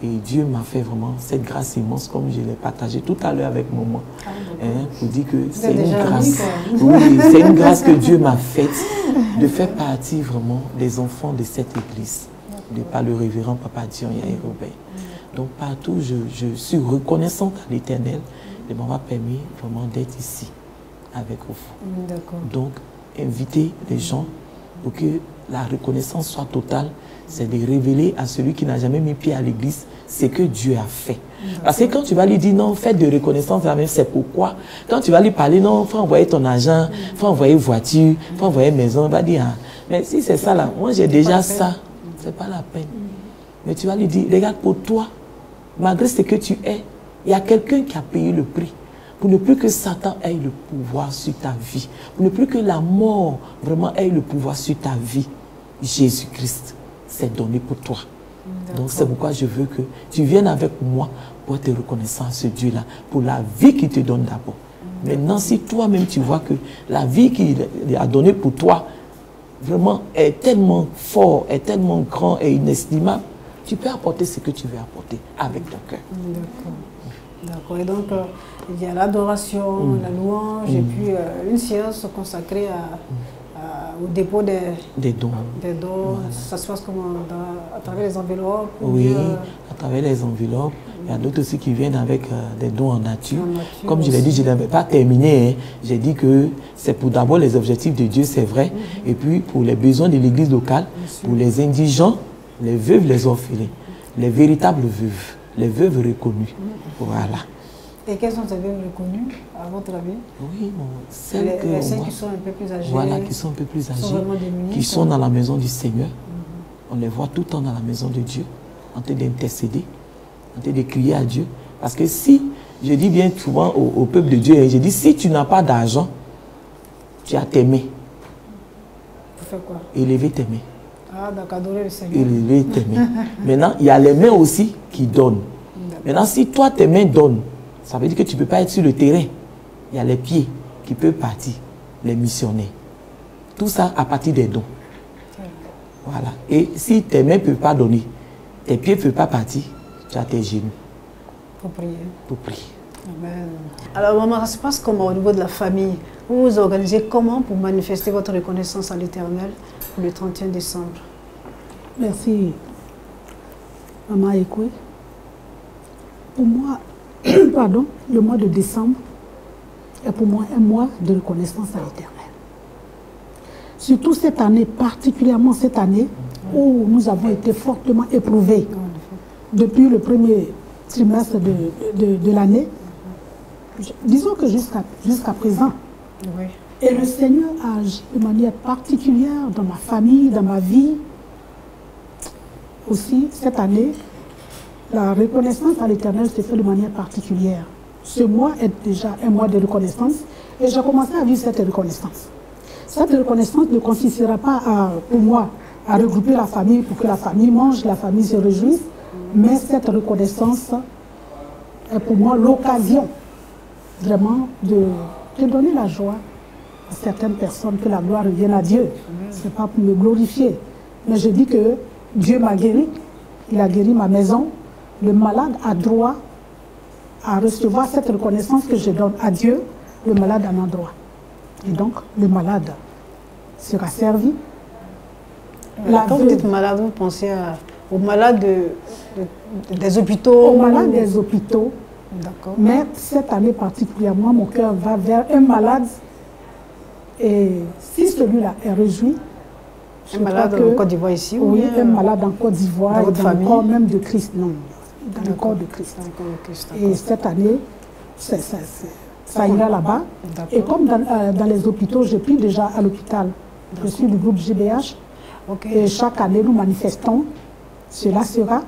Et Dieu m'a fait vraiment cette grâce immense, comme je l'ai partagé tout à l'heure avec maman. Hein, pour dire que c'est une grâce. Oui, c'est une grâce que Dieu m'a faite de faire partie vraiment des enfants de cette église. De par le révérend Papa Dion et Robert. Donc partout, je suis reconnaissante à l'Éternel de m'avoir permis vraiment d'être ici avec vous. Donc, inviter les gens pour que la reconnaissance soit totale, c'est de révéler à celui qui n'a jamais mis pied à l'église ce que Dieu a fait. Parce que quand tu vas lui dire non, faites de reconnaissance, c'est pourquoi. Quand tu vas lui parler non, il faut envoyer ton argent, il faut envoyer voiture, il faut envoyer maison, il va dire, ah, mais si c'est ça là, moi j'ai déjà ça, c'est pas la peine. Mais tu vas lui dire, regarde, pour toi, malgré ce que tu es, il y a quelqu'un qui a payé le prix. Pour ne plus que Satan ait le pouvoir sur ta vie. Pour ne plus que la mort vraiment ait le pouvoir sur ta vie. Jésus-Christ s'est donné pour toi. Donc c'est pourquoi je veux que tu viennes avec moi pour être reconnaissant à ce Dieu-là, pour la vie qu'il te donne d'abord. Maintenant, si toi-même tu vois que la vie qu'il a donnée pour toi, vraiment est tellement fort, est tellement grand et inestimable, tu peux apporter ce que tu veux apporter avec ton cœur. D'accord. Et donc, il y a l'adoration, la louange, et puis une séance consacrée au dépôt des dons. Voilà. Ça se passe comment? À travers les enveloppes? Oui, à travers les enveloppes. Il y a d'autres aussi qui viennent avec des dons en nature. Comme je l'ai dit, je ne l'avais pas terminé. Hein. J'ai dit que c'est pour d'abord les objectifs de Dieu, c'est vrai. Et puis pour les besoins de l'église locale, pour les indigents, les veuves, les orphelins, les véritables veuves, les veuves reconnues. Voilà. Et quelles sont ces veuves reconnues, à votre avis? Oui, celles qui sont un peu plus âgées. Voilà, qui sont un peu plus âgées, qui sont dans la maison du Seigneur. On les voit tout le temps dans la maison de Dieu, en train d'intercéder, en train de crier à Dieu. Parce que si, je dis bien souvent au peuple de Dieu, je dis, si tu n'as pas d'argent, tu as tes mains. Pour faire quoi? Élever tes mains. Ah, d'accord, adorer le Seigneur. Élever tes mains. Maintenant, il y a les mains aussi qui donnent. Maintenant, si toi, tes mains donnent, ça veut dire que tu ne peux pas être sur le terrain. Il y a les pieds qui peuvent partir, les missionnaires. Tout ça à partir des dons. Voilà. Et si tes mains ne peuvent pas donner, tes pieds ne peuvent pas partir, tu as tes genoux. Pour prier. Pour prier. Amen. Alors, maman, ça se passe comment au niveau de la famille? Vous vous organisez comment pour manifester votre reconnaissance à l'Éternel pour le 31 décembre? Merci, maman Ekwe. Pour moi, pardon, le mois de décembre est pour moi un mois de reconnaissance à l'Éternel. Surtout cette année, particulièrement cette année, où nous avons été fortement éprouvés depuis le premier trimestre de l'année. Disons que jusqu'à présent. Oui. Et le Seigneur a agi de manière particulière dans ma famille, dans ma vie. Aussi, cette année, la reconnaissance à l'Éternel s'est faite de manière particulière. Ce mois est déjà un mois de reconnaissance et j'ai commencé à vivre cette reconnaissance. Cette reconnaissance ne consistera pas pour moi à regrouper la famille pour que la famille mange, la famille se réjouisse, mais cette reconnaissance est pour moi l'occasion vraiment de donner la joie à certaines personnes, que la gloire revienne à Dieu. Ce n'est pas pour me glorifier, mais je dis que Dieu m'a guéri, il a guéri ma maison. Le malade a droit à recevoir cette reconnaissance que je donne à Dieu. Le malade en a droit. Et donc, le malade sera servi. Quand vous dites malade, vous pensez aux malades des hôpitaux? Aux malades des hôpitaux. D'accord. Mais cette année particulièrement, mon cœur va vers un malade. Et si celui-là est réjoui, un malade en Côte d'Ivoire ici? Oui, un malade en Côte d'Ivoire, dans le corps même de Christ. Non, dans le corps de Christ. Et cette année, ça ira là-bas. Et comme dans les hôpitaux, je prie déjà à l'hôpital. Je suis du groupe GBH. Et chaque année, nous manifestons. Cela sera.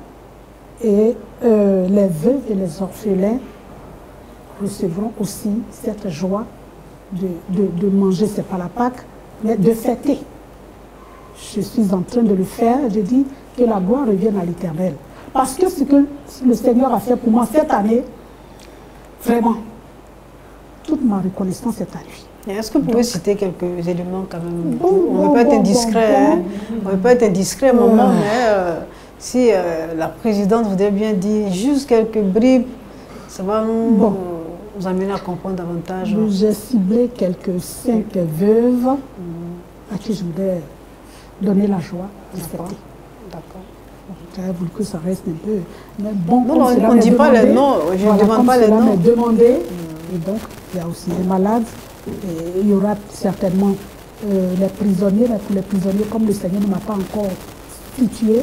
Et les veuves et les orphelins recevront aussi cette joie de manger, c'est pas la Pâque, mais de fêter. Je suis en train de le faire. Je dis que la gloire revienne à l'Éternel. Parce que ce que le Seigneur a fait pour moi cette année, vraiment, toute ma reconnaissance est à lui. Est-ce que vous pouvez citer quelques éléments quand même? On ne peut pas être indiscret. On ne peut pas être indiscret, maman, mais si la présidente voudrait bien dire juste quelques bribes, ça va nous amener à comprendre davantage. J'ai ciblé quelques 5 veuves à qui je voudrais donner la joie de fêter. D'accord. J'aurais voulu que ça reste un peu. Mais bon, non, on ne dit pas les noms. Je ne demande pas les noms. Demandé. Et donc, il y a aussi les malades. Et il y aura certainement les prisonniers. Mais pour les prisonniers, comme le Seigneur ne m'a pas encore situé,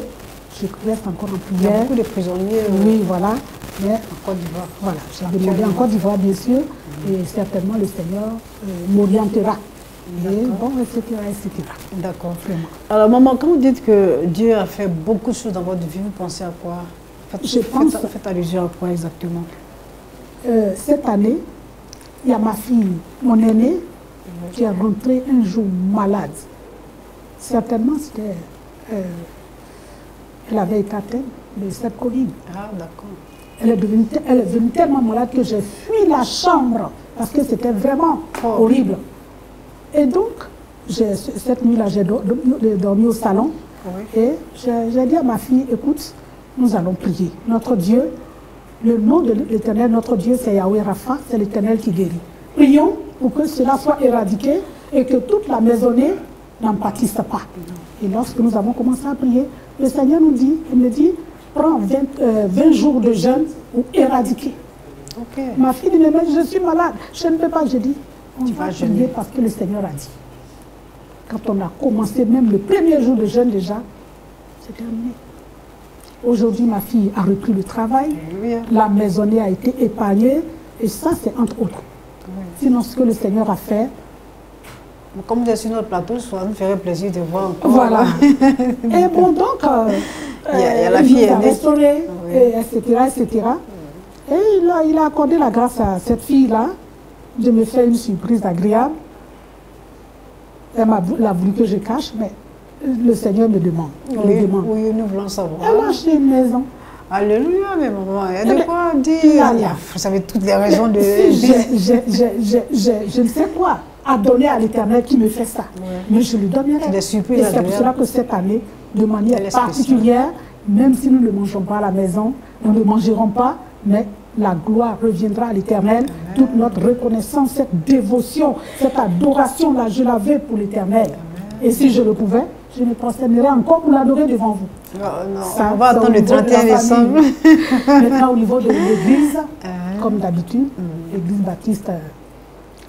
je reste encore en prière. Il y a beaucoup de prisonniers. Oui, voilà. Mais en Côte d'Ivoire. Voilà, j'ai demandé en Côte d'Ivoire, bien sûr. Et certainement, le Seigneur m'orientera. Et bon, etc., etc. D'accord, vraiment. Alors, maman, quand vous dites que Dieu a fait beaucoup de choses dans votre vie, vous pensez à quoi? Faites allusion à quoi exactement? Cette année, il y a ma fille, mon aînée, qui est rentrée un jour malade. Certainement, c'était... elle avait été atteinte de cette Covid. Ah, d'accord. Elle est devenue tellement malade que j'ai fui la chambre parce que c'était vraiment horrible. Et donc, cette nuit-là, j'ai dormi au salon et j'ai dit à ma fille, écoute, nous allons prier. Notre Dieu, le nom de l'Éternel, notre Dieu, c'est Yahweh Rapha, c'est l'Éternel qui guérit. Prions pour que cela soit éradiqué et que toute la maisonnée n'en pâtisse pas. Et lorsque nous avons commencé à prier, le Seigneur il me dit, prends 20 jours de jeûne pour éradiquer. Ma fille dit, mais je suis malade, je ne peux pas. Je dis, on va jeûner parce que le Seigneur a dit. Quand on a commencé même le premier jour de jeûne déjà, c'est terminé. Aujourd'hui, ma fille a repris le travail, la maisonnée a été épargnée, et ça, c'est entre autres. Sinon, ce que le Seigneur a fait... Comme vous êtes sur notre plateau, ça nous ferait plaisir de voir encore. Voilà. Et bon, donc, il y a la fille a restauré, etc., etc. Et il a accordé la grâce à cette fille-là de me faire une surprise agréable. Elle a voulu que je cache, mais le Seigneur me demande. Oui, nous voulons savoir. Elle a acheté une maison. Alléluia, mais maman, il y a de quoi dire. Vous savez toutes les raisons de... Je ne sais quoi à donner à l'Éternel qui me fait ça. Mais je lui donnerai. Et c'est pour cela que cette année, de manière particulière, même si nous ne mangeons pas à la maison, nous ne mangerons pas, mais la gloire reviendra à l'Éternel. Toute notre reconnaissance, cette dévotion, cette adoration-là, je l'avais pour l'Éternel. Et si je le pouvais, je me prosternerais encore pour l'adorer devant vous. Ça, on va attendre le 31 décembre. Maintenant, au niveau de l'Église, comme d'habitude, l'Église baptiste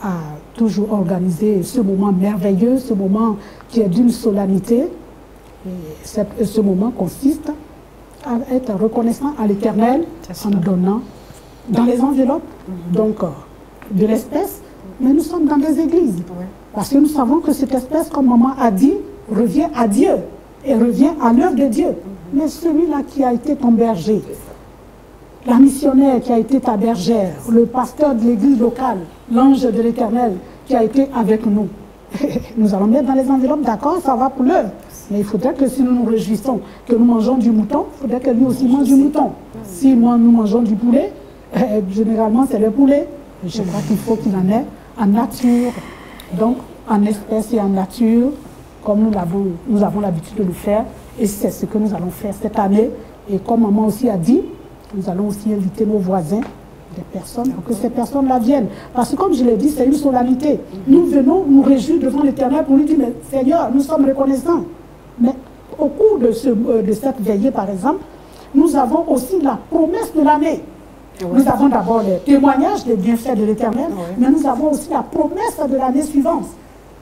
a toujours organisé ce moment merveilleux, ce moment qui est d'une solennité. Et ce moment consiste à être reconnaissant à l'Éternel en donnant dans les enveloppes, donc de l'espèce, mais nous sommes dans des églises. Parce que nous savons que cette espèce, comme maman a dit, revient à Dieu et revient à l'œuvre de Dieu. Mais celui-là qui a été ton berger, la missionnaire qui a été ta bergère, le pasteur de l'église locale, l'ange de l'Éternel qui a été avec nous, nous allons mettre dans les enveloppes, d'accord, ça va pour l'œuvre. Mais il faudrait que si nous nous réjouissons que nous mangeons du mouton, il faudrait que lui aussi mange du mouton. Si nous mangeons du poulet, généralement c'est le poulet. Je crois qu'il faut qu'il en ait en nature, donc en espèce et en nature, comme nous avons l'habitude de le faire. Et c'est ce que nous allons faire cette année. Et comme maman aussi a dit, nous allons aussi inviter nos voisins, des personnes, pour que ces personnes-là viennent. Parce que comme je l'ai dit, c'est une solennité. Nous venons nous réjouir devant l'Éternel pour lui dire, mais Seigneur, nous sommes reconnaissants. Mais au cours de cette veillée, par exemple, nous avons aussi la promesse de l'année. Nous avons d'abord les témoignages des bienfaits de l'Éternel, mais nous avons aussi la promesse de l'année suivante.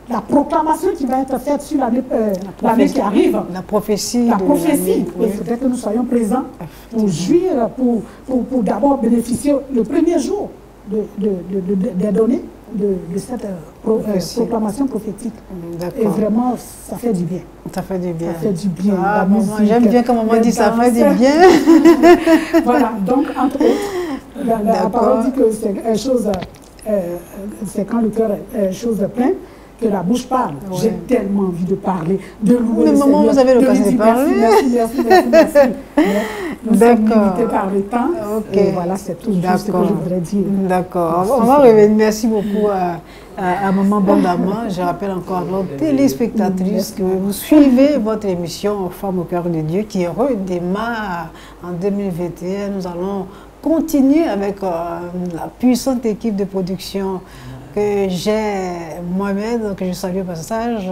La proclamation qui va être faite sur l'année qui arrive. La prophétie. La prophétie. Il faudrait que nous soyons présents pour jouir, pour d'abord bénéficier le premier jour des données de cette proclamation prophétique. Et vraiment, ça fait du bien. Ça fait du bien. Ça fait du bien. Ah, j'aime bien comme maman dit, ça fait du bien. Voilà, donc entre autres, la parole dit que c'est chose, c'est quand le cœur est chose pleine, que la bouche parle. J'ai tellement envie de parler, de louer le maman, Seigneur, vous avez l'occasion de parler. Merci. Nous sommes limités par le temps. Et voilà, c'est tout juste ce que je voudrais dire. D'accord. On va revenir. Merci beaucoup à maman Bandama. Je rappelle encore à nos téléspectatrices que vous suivez votre émission Femmes au cœur de Dieu qui redémarre en 2021. Nous allons continuer avec la puissante équipe de production que j'ai moi-même, que je salue au passage.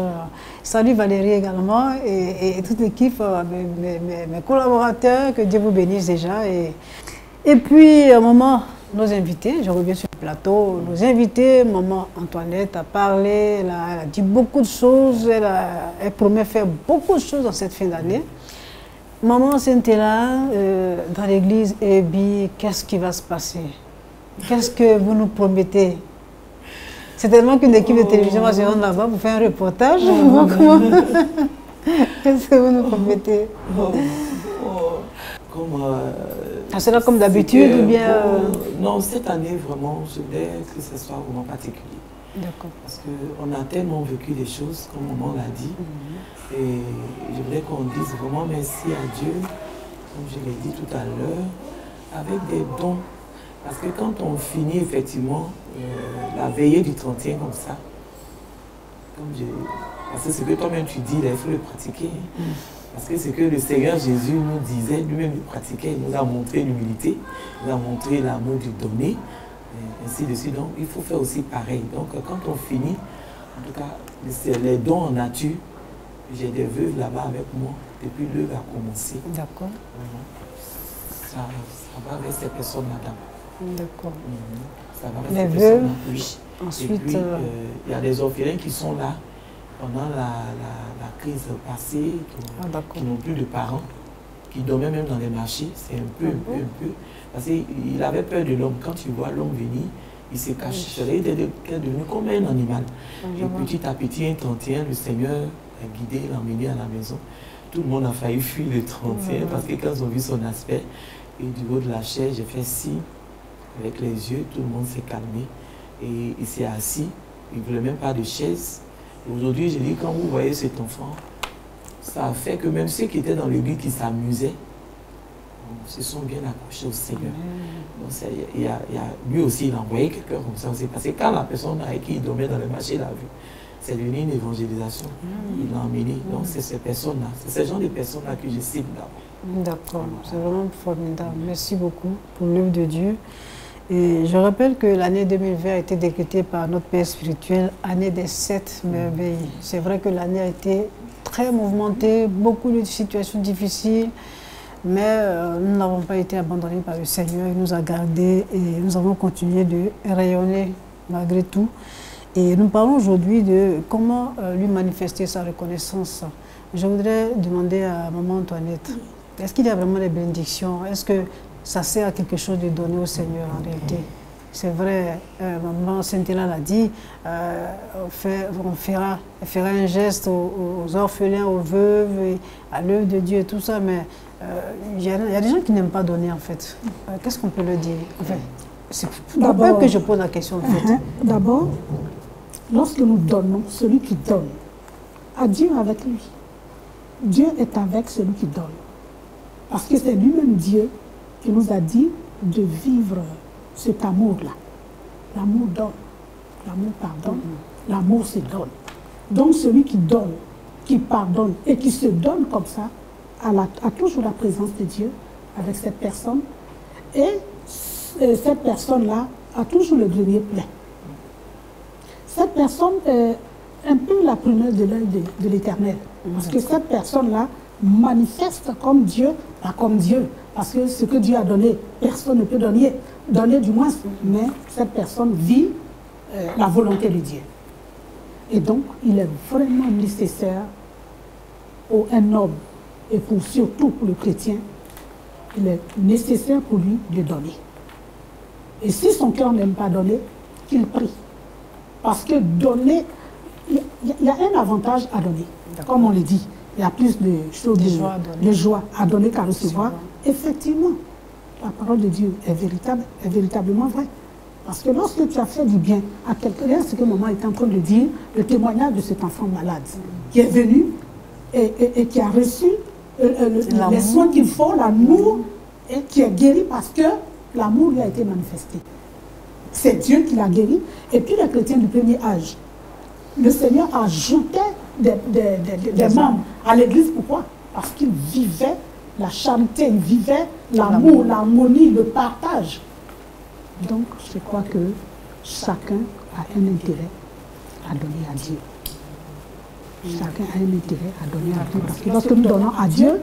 Salut Valérie également et toute l'équipe, mes collaborateurs, que Dieu vous bénisse déjà. Et puis, à un moment, nos invités, je reviens sur le plateau, nos invités, maman Antoinette a parlé, elle a dit beaucoup de choses, elle promet faire beaucoup de choses dans cette fin d'année. Maman Cynthia, dans l'église Ebi, qu'est-ce qui va se passer? Qu'est-ce que vous nous promettez? C'est tellement qu'une équipe de télévision va se rendre là-bas pour faire un reportage. Qu'est-ce que vous nous promettez? C'est là comme d'habitude ou bien... Non, cette année, vraiment, je voulais que ce soit vraiment particulier. D'accord. Parce qu'on a tellement vécu des choses, comme maman l'a dit. Et je voulais qu'on dise vraiment merci à Dieu, comme je l'ai dit tout à l'heure, avec des dons. Parce que quand on finit effectivement la veillée du 31 comme ça, parce que ce que toi-même tu dis, là, il faut le pratiquer. Parce que ce que le Seigneur Jésus nous disait, lui-même le pratiquait, il nous a montré l'humilité, il nous a montré l'amour du donner, et ainsi de suite. Donc il faut faire aussi pareil. Donc quand on finit, en tout cas, les dons en nature, j'ai des veuves là-bas avec moi, depuis l'œuvre a commencé. D'accord. Ça va avec ces personnes-là. D'accord. Ça va les avec ces veuves, oui. Ensuite, et puis, il y a des orphelins qui sont là pendant la crise passée, qui n'ont plus de parents, qui dormaient même dans les marchés. C'est un peu. Parce qu'il avait peur de l'homme. Quand tu vois l'homme venir, il se cache. Il est devenu comme un animal. Et petit à petit, un 31, le Seigneur a guidé, l'a emmené à la maison. Tout le monde a failli fuir le 31 parce que quand ils ont vu son aspect, et du haut de la chaise, j'ai fait signe avec les yeux, tout le monde s'est calmé. Et il s'est assis, il ne voulait même pas de chaise. Aujourd'hui, je dis, quand vous voyez cet enfant, ça a fait que même ceux qui étaient dans l'église qui s'amusaient, se sont bien accrochés au Seigneur. Donc, lui aussi, il a envoyé quelqu'un comme ça aussi. Parce que quand la personne avec qui il dormait dans le marché l'a vu, c'est devenu une évangélisation. Il l'a emmené. Donc, c'est ces personnes-là, c'est ce genre de personnes-là que je cible d'abord. D'accord, c'est vraiment formidable. Merci beaucoup pour l'œuvre de Dieu. Et je rappelle que l'année 2020 a été décrétée par notre Père spirituel, année des 7 merveilles. C'est vrai que l'année a été très mouvementée, beaucoup de situations difficiles, mais nous n'avons pas été abandonnés par le Seigneur. Il nous a gardés et nous avons continué de rayonner malgré tout. Et nous parlons aujourd'hui de comment lui manifester sa reconnaissance Je voudrais demander à Maman Antoinette, est-ce qu'il y a vraiment des bénédictions? Est-ce que ça sert à quelque chose de donner au Seigneur en réalité? C'est vrai, Maman Cynthia l'a dit, elle fera un geste aux orphelins, aux veuves, et à l'œuvre de Dieu et tout ça, mais il y a des gens qui n'aiment pas donner en fait. Qu'est-ce qu'on peut leur dire? Enfin, c'est pour peu que je pose la question en fait. D'abord, lorsque nous donnons, celui qui donne a Dieu avec lui. Dieu est avec celui qui donne. Parce que c'est lui-même Dieu qui nous a dit de vivre cet amour-là. L'amour donne, l'amour pardonne, l'amour se donne. Donc celui qui donne, qui pardonne et qui se donne comme ça, a toujours la présence de Dieu avec cette personne. Et cette personne-là a toujours le grenier plein. Cette personne est un peu la prunelle de l'œil de l'Éternel. Parce que cette personne-là manifeste comme Dieu, pas comme Dieu. Parce que ce que Dieu a donné, personne ne peut donner du moins, mais cette personne vit la volonté de Dieu. Et donc, il est vraiment nécessaire pour un homme, et surtout pour le chrétien, il est nécessaire pour lui de donner. Et si son cœur n'aime pas donner, qu'il prie. Parce que donner, il y a un avantage à donner. Comme on le dit, il y a plus de choses de joie à donner qu'à recevoir. Effectivement, la parole de Dieu est véritablement vraie. Parce que lorsque tu as fait du bien à quelqu'un, ce que maman est en train de dire, le témoignage de cet enfant malade qui est venu et qui a reçu les soins qu'il faut, l'amour, et qui est guéri parce que l'amour lui a été manifesté. C'est Dieu qui l'a guéri. Et puis les chrétiens du premier âge, le Seigneur a ajouté des membres à l'église. Pourquoi? Parce qu'il vivait la charité, il vivait l'amour, l'harmonie, le partage. Donc, je crois que chacun a un intérêt à donner à Dieu. Chacun a un intérêt à donner à Dieu. Parce que lorsque nous donnons à Dieu,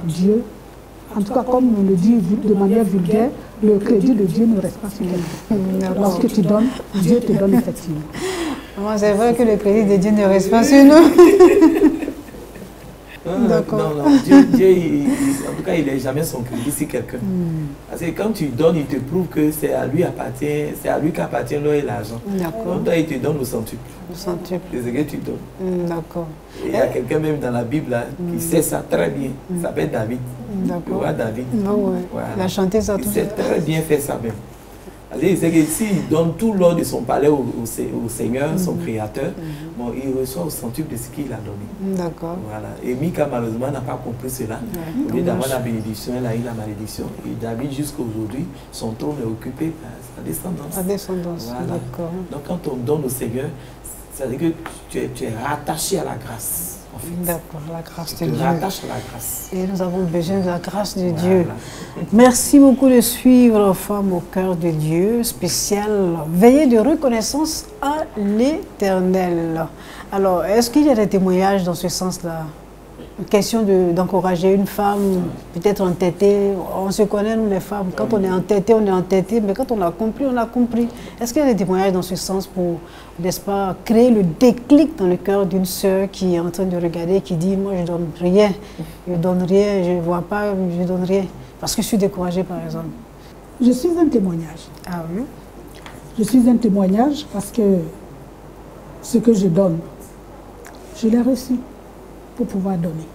Dieu, en tout cas comme on le dit de manière vulgaire, le crédit de Dieu ne reste pas sur lui. Lorsque tu donnes, Dieu te donne effectivement. C'est vrai que le crédit de Dieu ne reste pas sur nous. Non, Dieu en tout cas, il n'est jamais son crédit sur quelqu'un. Parce que quand tu donnes, il te prouve que c'est à lui qu'appartient l'or et l'argent. Donc toi, il te donne au centuple. C'est ce que tu donnes. D'accord. Il y a quelqu'un même dans la Bible là, qui sait ça très bien. Il s'appelle David. D'accord. Le roi David. Voilà. Il a chanté ça tout. Il sait très bien faire ça même. Il sait que s'il donne tout l'or de son palais au Seigneur, son Créateur, bon, il reçoit au centuple de ce qu'il a donné. D'accord. Voilà. Et Mika, malheureusement, n'a pas compris cela. Au lieu d'avoir la bénédiction, elle a eu la malédiction. Et David, jusqu'à aujourd'hui, son trône est occupé par sa descendance. Sa descendance, voilà. D'accord. Donc, quand on donne au Seigneur, ça veut dire que tu es rattaché à la grâce. En fait. D'accord, la grâce de Dieu. Dieu. Rattache à la grâce. Et nous avons besoin de la grâce de Dieu. Merci beaucoup de suivre Femmes au cœur de Dieu, spécial veillée de reconnaissance à l'Éternel. Alors, est-ce qu'il y a des témoignages dans ce sens-là? Une question d'encourager une femme, peut-être entêtée. On se connaît, nous les femmes, quand on est entêté, mais quand on a compris, on a compris. Est-ce qu'il y a des témoignages dans ce sens pour, n'est-ce pas, créer le déclic dans le cœur d'une sœur qui est en train de regarder, qui dit, moi je donne rien, je ne vois pas, je donne rien, parce que je suis découragée par exemple. Je suis un témoignage. Ah oui? Je suis un témoignage parce que ce que je donne, je l'ai reçu pour pouvoir donner.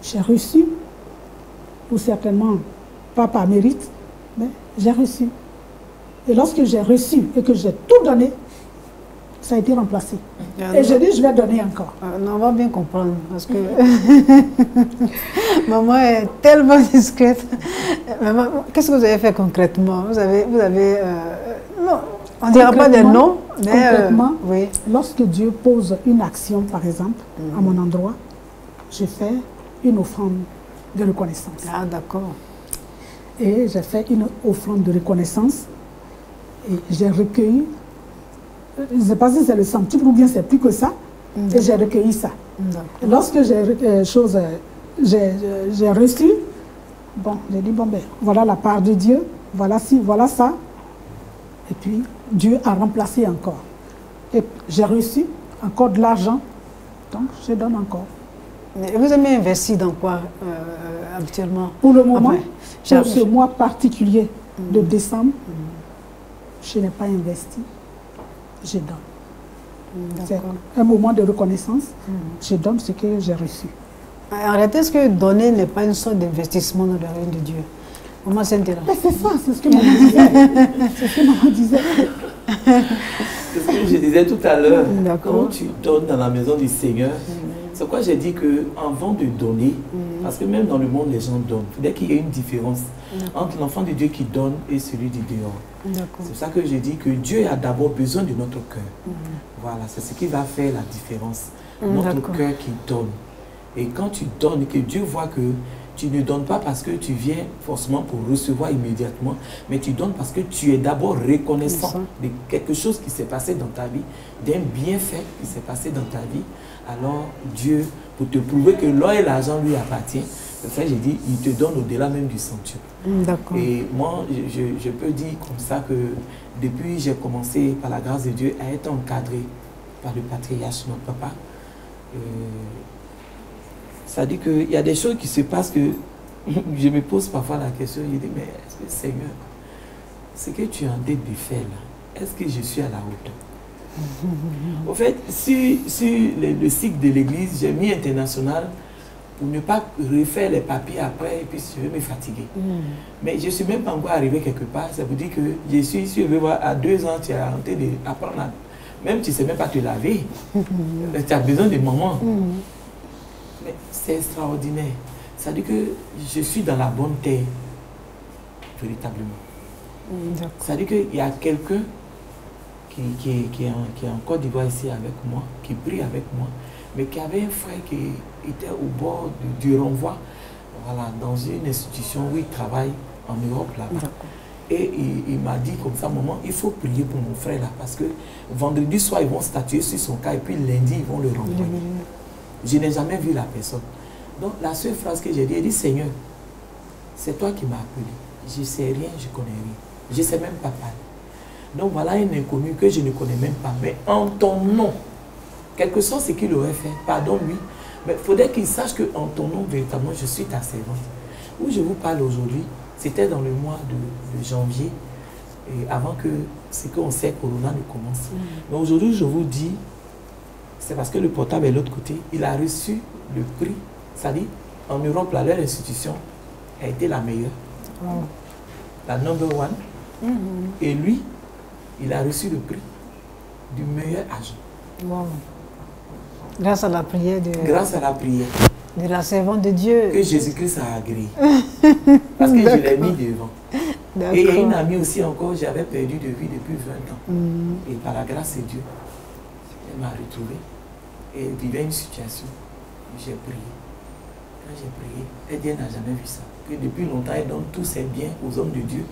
J'ai reçu, ou certainement pas par mérite, mais j'ai reçu. Et lorsque j'ai reçu et que j'ai tout donné, ça a été remplacé. Et je dis, je vais donner encore. On va bien comprendre, parce que maman est tellement discrète. Maman, qu'est-ce que vous avez fait concrètement? Vous avez non, on ne dira pas de nom, mais concrètement, oui. Lorsque Dieu pose une action, par exemple, à mon endroit, je fais une offrande de reconnaissance. Ah, d'accord. Et j'ai fait une offrande de reconnaissance et j'ai recueilli, je ne sais pas si c'est le centuple ou bien c'est plus que ça, et j'ai recueilli ça. Lorsque j'ai reçu, bon, j'ai dit, bon ben, voilà la part de Dieu, voilà ci, voilà ça. Et puis, Dieu a remplacé encore. Et j'ai reçu encore de l'argent Donc, je donne encore. Mais vous aimez investir dans quoi habituellement? Pour le moment, enfin, pour ce mois particulier de décembre, je n'ai pas investi, je donne. C'est un moment de reconnaissance, je donne ce que j'ai reçu. En réalité, est-ce que donner n'est pas une sorte d'investissement dans le règne de Dieu? Comment c'est intéressant? C'est ça, c'est ce que maman disait. C'est ce que maman disait. C'est ce que je disais tout à l'heure. Quand tu donnes dans la maison du Seigneur, c'est pourquoi j'ai dit qu'avant de donner, parce que même dans le monde, les gens donnent. Il faut qu'il y ait une différence entre l'enfant de Dieu qui donne et celui du dehors. C'est pour ça que j'ai dit que Dieu a d'abord besoin de notre cœur. Voilà, c'est ce qui va faire la différence. Notre cœur qui donne. Et quand tu donnes, que Dieu voit que tu ne donnes pas parce que tu viens forcément pour recevoir immédiatement, mais tu donnes parce que tu es d'abord reconnaissant de quelque chose qui s'est passé dans ta vie, d'un bienfait qui s'est passé dans ta vie. Alors Dieu, pour te prouver que l'or et l'argent lui appartient, c'est ça que j'ai dit, il te donne au-delà même du centuple. Et moi, je peux dire comme ça que depuis j'ai commencé, par la grâce de Dieu, à être encadré par le patriarche, notre papa. Ça dit qu'il y a des choses qui se passent que je me pose parfois la question, je dis, mais est-ce que Seigneur, ce que tu es en tête de faire là, est-ce que je suis à la hauteur? En fait, sur le cycle de l'église, j'ai mis international pour ne pas refaire les papiers après et puis je vais me fatiguer. Mais je ne suis même pas encore arrivé quelque part, ça veut dire que je suis ici, je vais voir, à 2 ans, tu es en train d'apprendre à... Même tu ne sais même pas te laver, tu as besoin de maman. Mais c'est extraordinaire. Ça veut dire que je suis dans la bonne terre, véritablement. Ça veut dire qu'il y a quelqu'un qui est en Côte d'Ivoire ici avec moi, qui prie avec moi, mais qui avait un frère qui était au bord du renvoi, voilà, dans une institution où il travaille en Europe là-bas. Et il m'a dit comme ça, maman, il faut prier pour mon frère là, parce que vendredi soir, ils vont statuer sur son cas, et puis lundi, ils vont le renvoyer. Je n'ai jamais vu la personne. Donc la seule phrase que j'ai dit, elle dit, Seigneur, c'est toi qui m'as appelé. Je ne sais rien, je ne connais rien. Je ne sais même pas parler. Donc voilà un inconnu que je ne connais même pas. Mais en ton nom, quel que soit ce qu'il aurait fait, pardonne-lui. Mais il faudrait qu'il sache qu'en ton nom, véritablement, je suis ta servante. Où je vous parle aujourd'hui, c'était dans le mois de janvier, et avant que ce qu'on sait, Corona ne commence. Mais aujourd'hui, je vous dis, c'est parce que le portable est de l'autre côté. Il a reçu le prix. C'est-à-dire, en Europe, leur institution a été la meilleure. La number one. Et lui, il a reçu le prix du meilleur agent. Grâce à la prière Grâce à la prière. De la servante de Dieu. Que Jésus-Christ a agréé. Parce que je l'ai mis devant. Et il y a une amie aussi encore, j'avais perdu de vue depuis 20 ans. Et par la grâce de Dieu, elle m'a retrouvé. Et elle vivait une situation. J'ai prié. Quand j'ai prié, elle dit, elle n'a jamais vu ça. Que depuis longtemps, elle donne tous ses biens aux hommes de Dieu.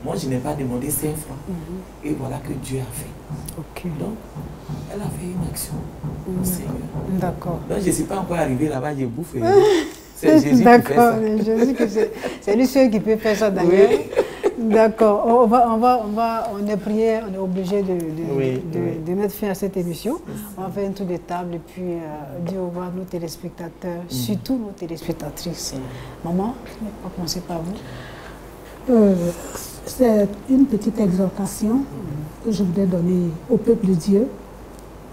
Moi, je n'ai pas demandé 5 francs. Et voilà que Dieu a fait. Donc, elle a fait une action au Seigneur. D'accord. Donc, je ne suis pas encore arrivé là-bas, j'ai bouffé. C'est Jésus qui fait ça. C'est lui seul qui peut faire ça d'ailleurs. D'accord. On est prié, on est obligé de mettre fin à cette émission. On va faire un tour de table et puis dire au revoir à nos téléspectateurs, surtout nos téléspectatrices. Maman, on va commencer par vous. C'est une petite exhortation que je voudrais donner au peuple de Dieu,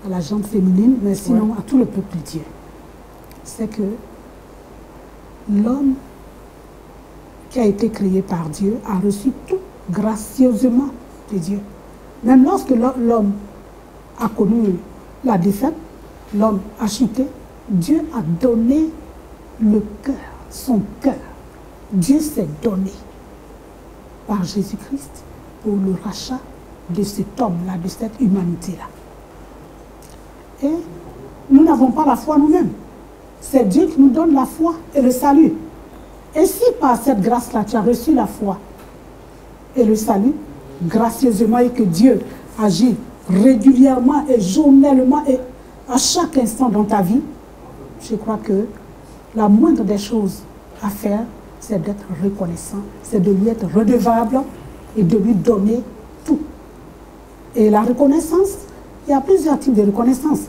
à la gente féminine, mais sinon à tout le peuple de Dieu. C'est que l'homme qui a été créé par Dieu a reçu tout gracieusement de Dieu. Même lorsque l'homme a connu la défaite, l'homme a chuté, Dieu a donné le cœur, son cœur. Dieu s'est donné par Jésus-Christ pour le rachat de cet homme-là, de cette humanité-là. Et nous n'avons pas la foi nous-mêmes. C'est Dieu qui nous donne la foi et le salut. Et si par cette grâce-là, tu as reçu la foi et le salut, gracieusement, et que Dieu agit régulièrement et journellement et à chaque instant dans ta vie, je crois que la moindre des choses à faire, c'est d'être reconnaissant, c'est de lui être redevable et de lui donner tout. Et la reconnaissance, il y a plusieurs types de reconnaissance.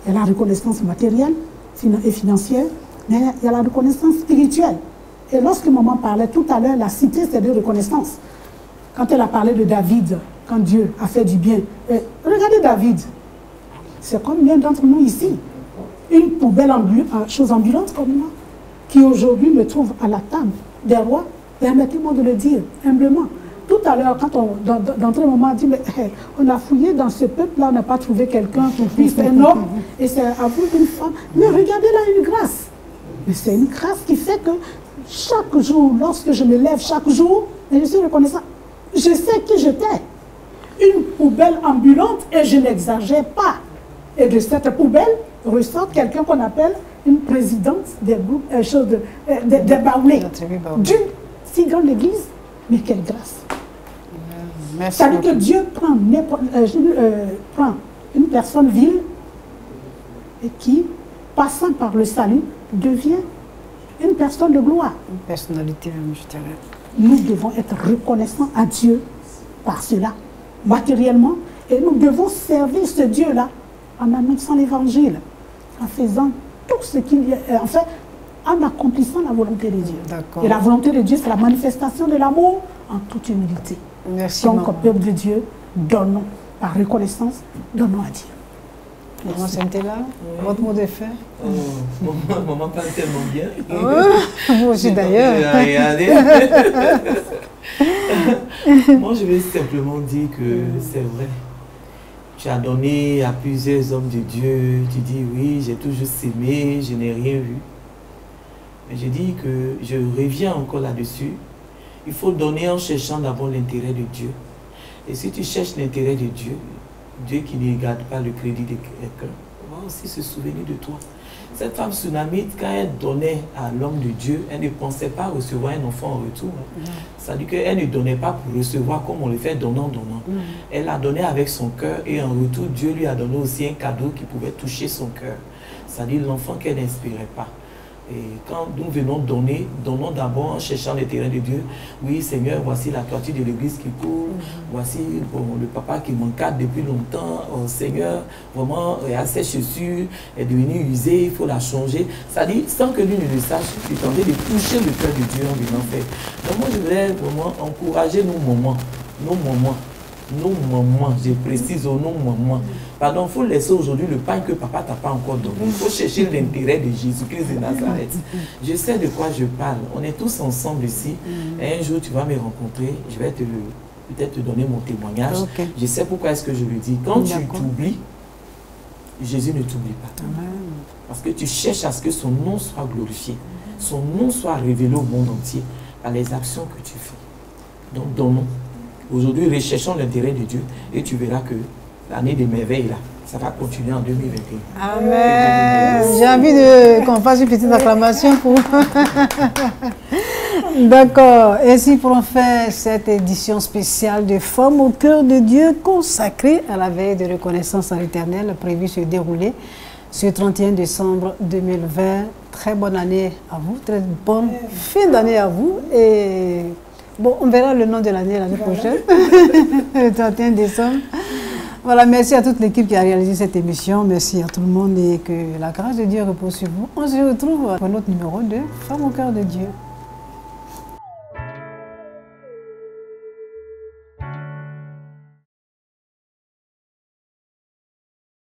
Il y a la reconnaissance matérielle et financière, mais il y a la reconnaissance spirituelle. Et lorsque maman parlait tout à l'heure, elle a cité ces deux reconnaissances. Quand elle a parlé de David, quand Dieu a fait du bien. Regardez David. C'est comme bien d'entre nous ici. Une poubelle chose ambulante comme moi, qui aujourd'hui me trouve à la table des rois. Permettez-moi de le dire humblement. Tout à l'heure, quand d'entrée, maman a dit, mais, on a fouillé dans ce peuple-là, on n'a pas trouvé quelqu'un qui puisse, un homme, et c'est à vous une femme. Mais regardez là, une grâce. Mais c'est une grâce qui fait que chaque jour, lorsque je me lève chaque jour, et je suis reconnaissant, je sais qui j'étais. Une poubelle ambulante, et je n'exagère pas. Et de cette poubelle ressort quelqu'un qu'on appelle une présidente des groupes, des baoulés, d'une si grande église. Mais quelle grâce! Ça veut dire que Dieu prend une personne vile et qui, passant par le salut, devient une personne de gloire. Une personnalité, je dirais. Nous devons être reconnaissants à Dieu par cela, matériellement, et nous devons servir ce Dieu-là en annonçant l'évangile, en faisant tout ce qu'il y a, en fait, en accomplissant la volonté de Dieu. Et la volonté de Dieu, c'est la manifestation de l'amour en toute humilité. Merci. Donc, au peuple de Dieu, donnons, par reconnaissance, donnons à Dieu. Maman Sainte-là, votre mot de fin? Maman parle tellement bien. Moi aussi d'ailleurs. Moi, je vais simplement dire que c'est vrai. Tu as donné à plusieurs hommes de Dieu. Tu dis, oui, j'ai toujours aimé, je n'ai rien vu. Mais je dis que je reviens encore là-dessus. Il faut donner en cherchant d'abord l'intérêt de Dieu. Et si tu cherches l'intérêt de Dieu, Dieu qui ne garde pas le crédit de quelqu'un, va aussi se souvenir de toi. Cette femme tsunamite, quand elle donnait à l'homme de Dieu, elle ne pensait pas recevoir un enfant en retour. Ça veut dire qu'elle ne donnait pas pour recevoir comme on le fait donnant. Elle a donné avec son cœur et en retour, Dieu lui a donné aussi un cadeau qui pouvait toucher son cœur. C'est-à-dire l'enfant qu'elle n'inspirait pas. Et quand nous venons donner, donnons d'abord en cherchant le terrain de Dieu. Oui, Seigneur, voici la toiture de l'église qui court. Voici le papa qui m'encadre depuis longtemps. Oh, Seigneur, vraiment, ses chaussures est devenue usée, il faut la changer. C'est-à-dire, sans que lui ne le sache, tu es en train de toucher le cœur de Dieu en venant faire. Donc moi, je voudrais vraiment encourager nos mamans, je précise au nom maman. Pardon, il faut laisser aujourd'hui le pain que papa t'a pas encore donné. Il faut chercher l'intérêt de Jésus-Christ de Nazareth. Je sais de quoi je parle. On est tous ensemble ici. Et un jour, tu vas me rencontrer. Je vais peut-être te donner mon témoignage. Je sais pourquoi est-ce que je le dis. Quand tu t'oublies, Jésus ne t'oublie pas. Parce que tu cherches à ce que son nom soit glorifié. Son nom soit révélé au monde entier par les actions que tu fais. Donc, donnons. Aujourd'hui, recherchons l'intérêt de Dieu et tu verras que l'année des merveilles, là, ça va continuer en 2021. Amen. J'ai envie qu'on fasse une petite acclamation pour... D'accord. Ainsi pour faire cette édition spéciale de Femmes au cœur de Dieu consacrée à la veille de reconnaissance à l'Éternel prévue se dérouler ce 31 décembre 2020. Très bonne année à vous, très bonne fin d'année à vous et... Bon, on verra le nom de l'année prochaine, le 31 décembre. Voilà, merci à toute l'équipe qui a réalisé cette émission. Merci à tout le monde et que la grâce de Dieu repose sur vous. On se retrouve pour notre numéro de Femmes au cœur de Dieu.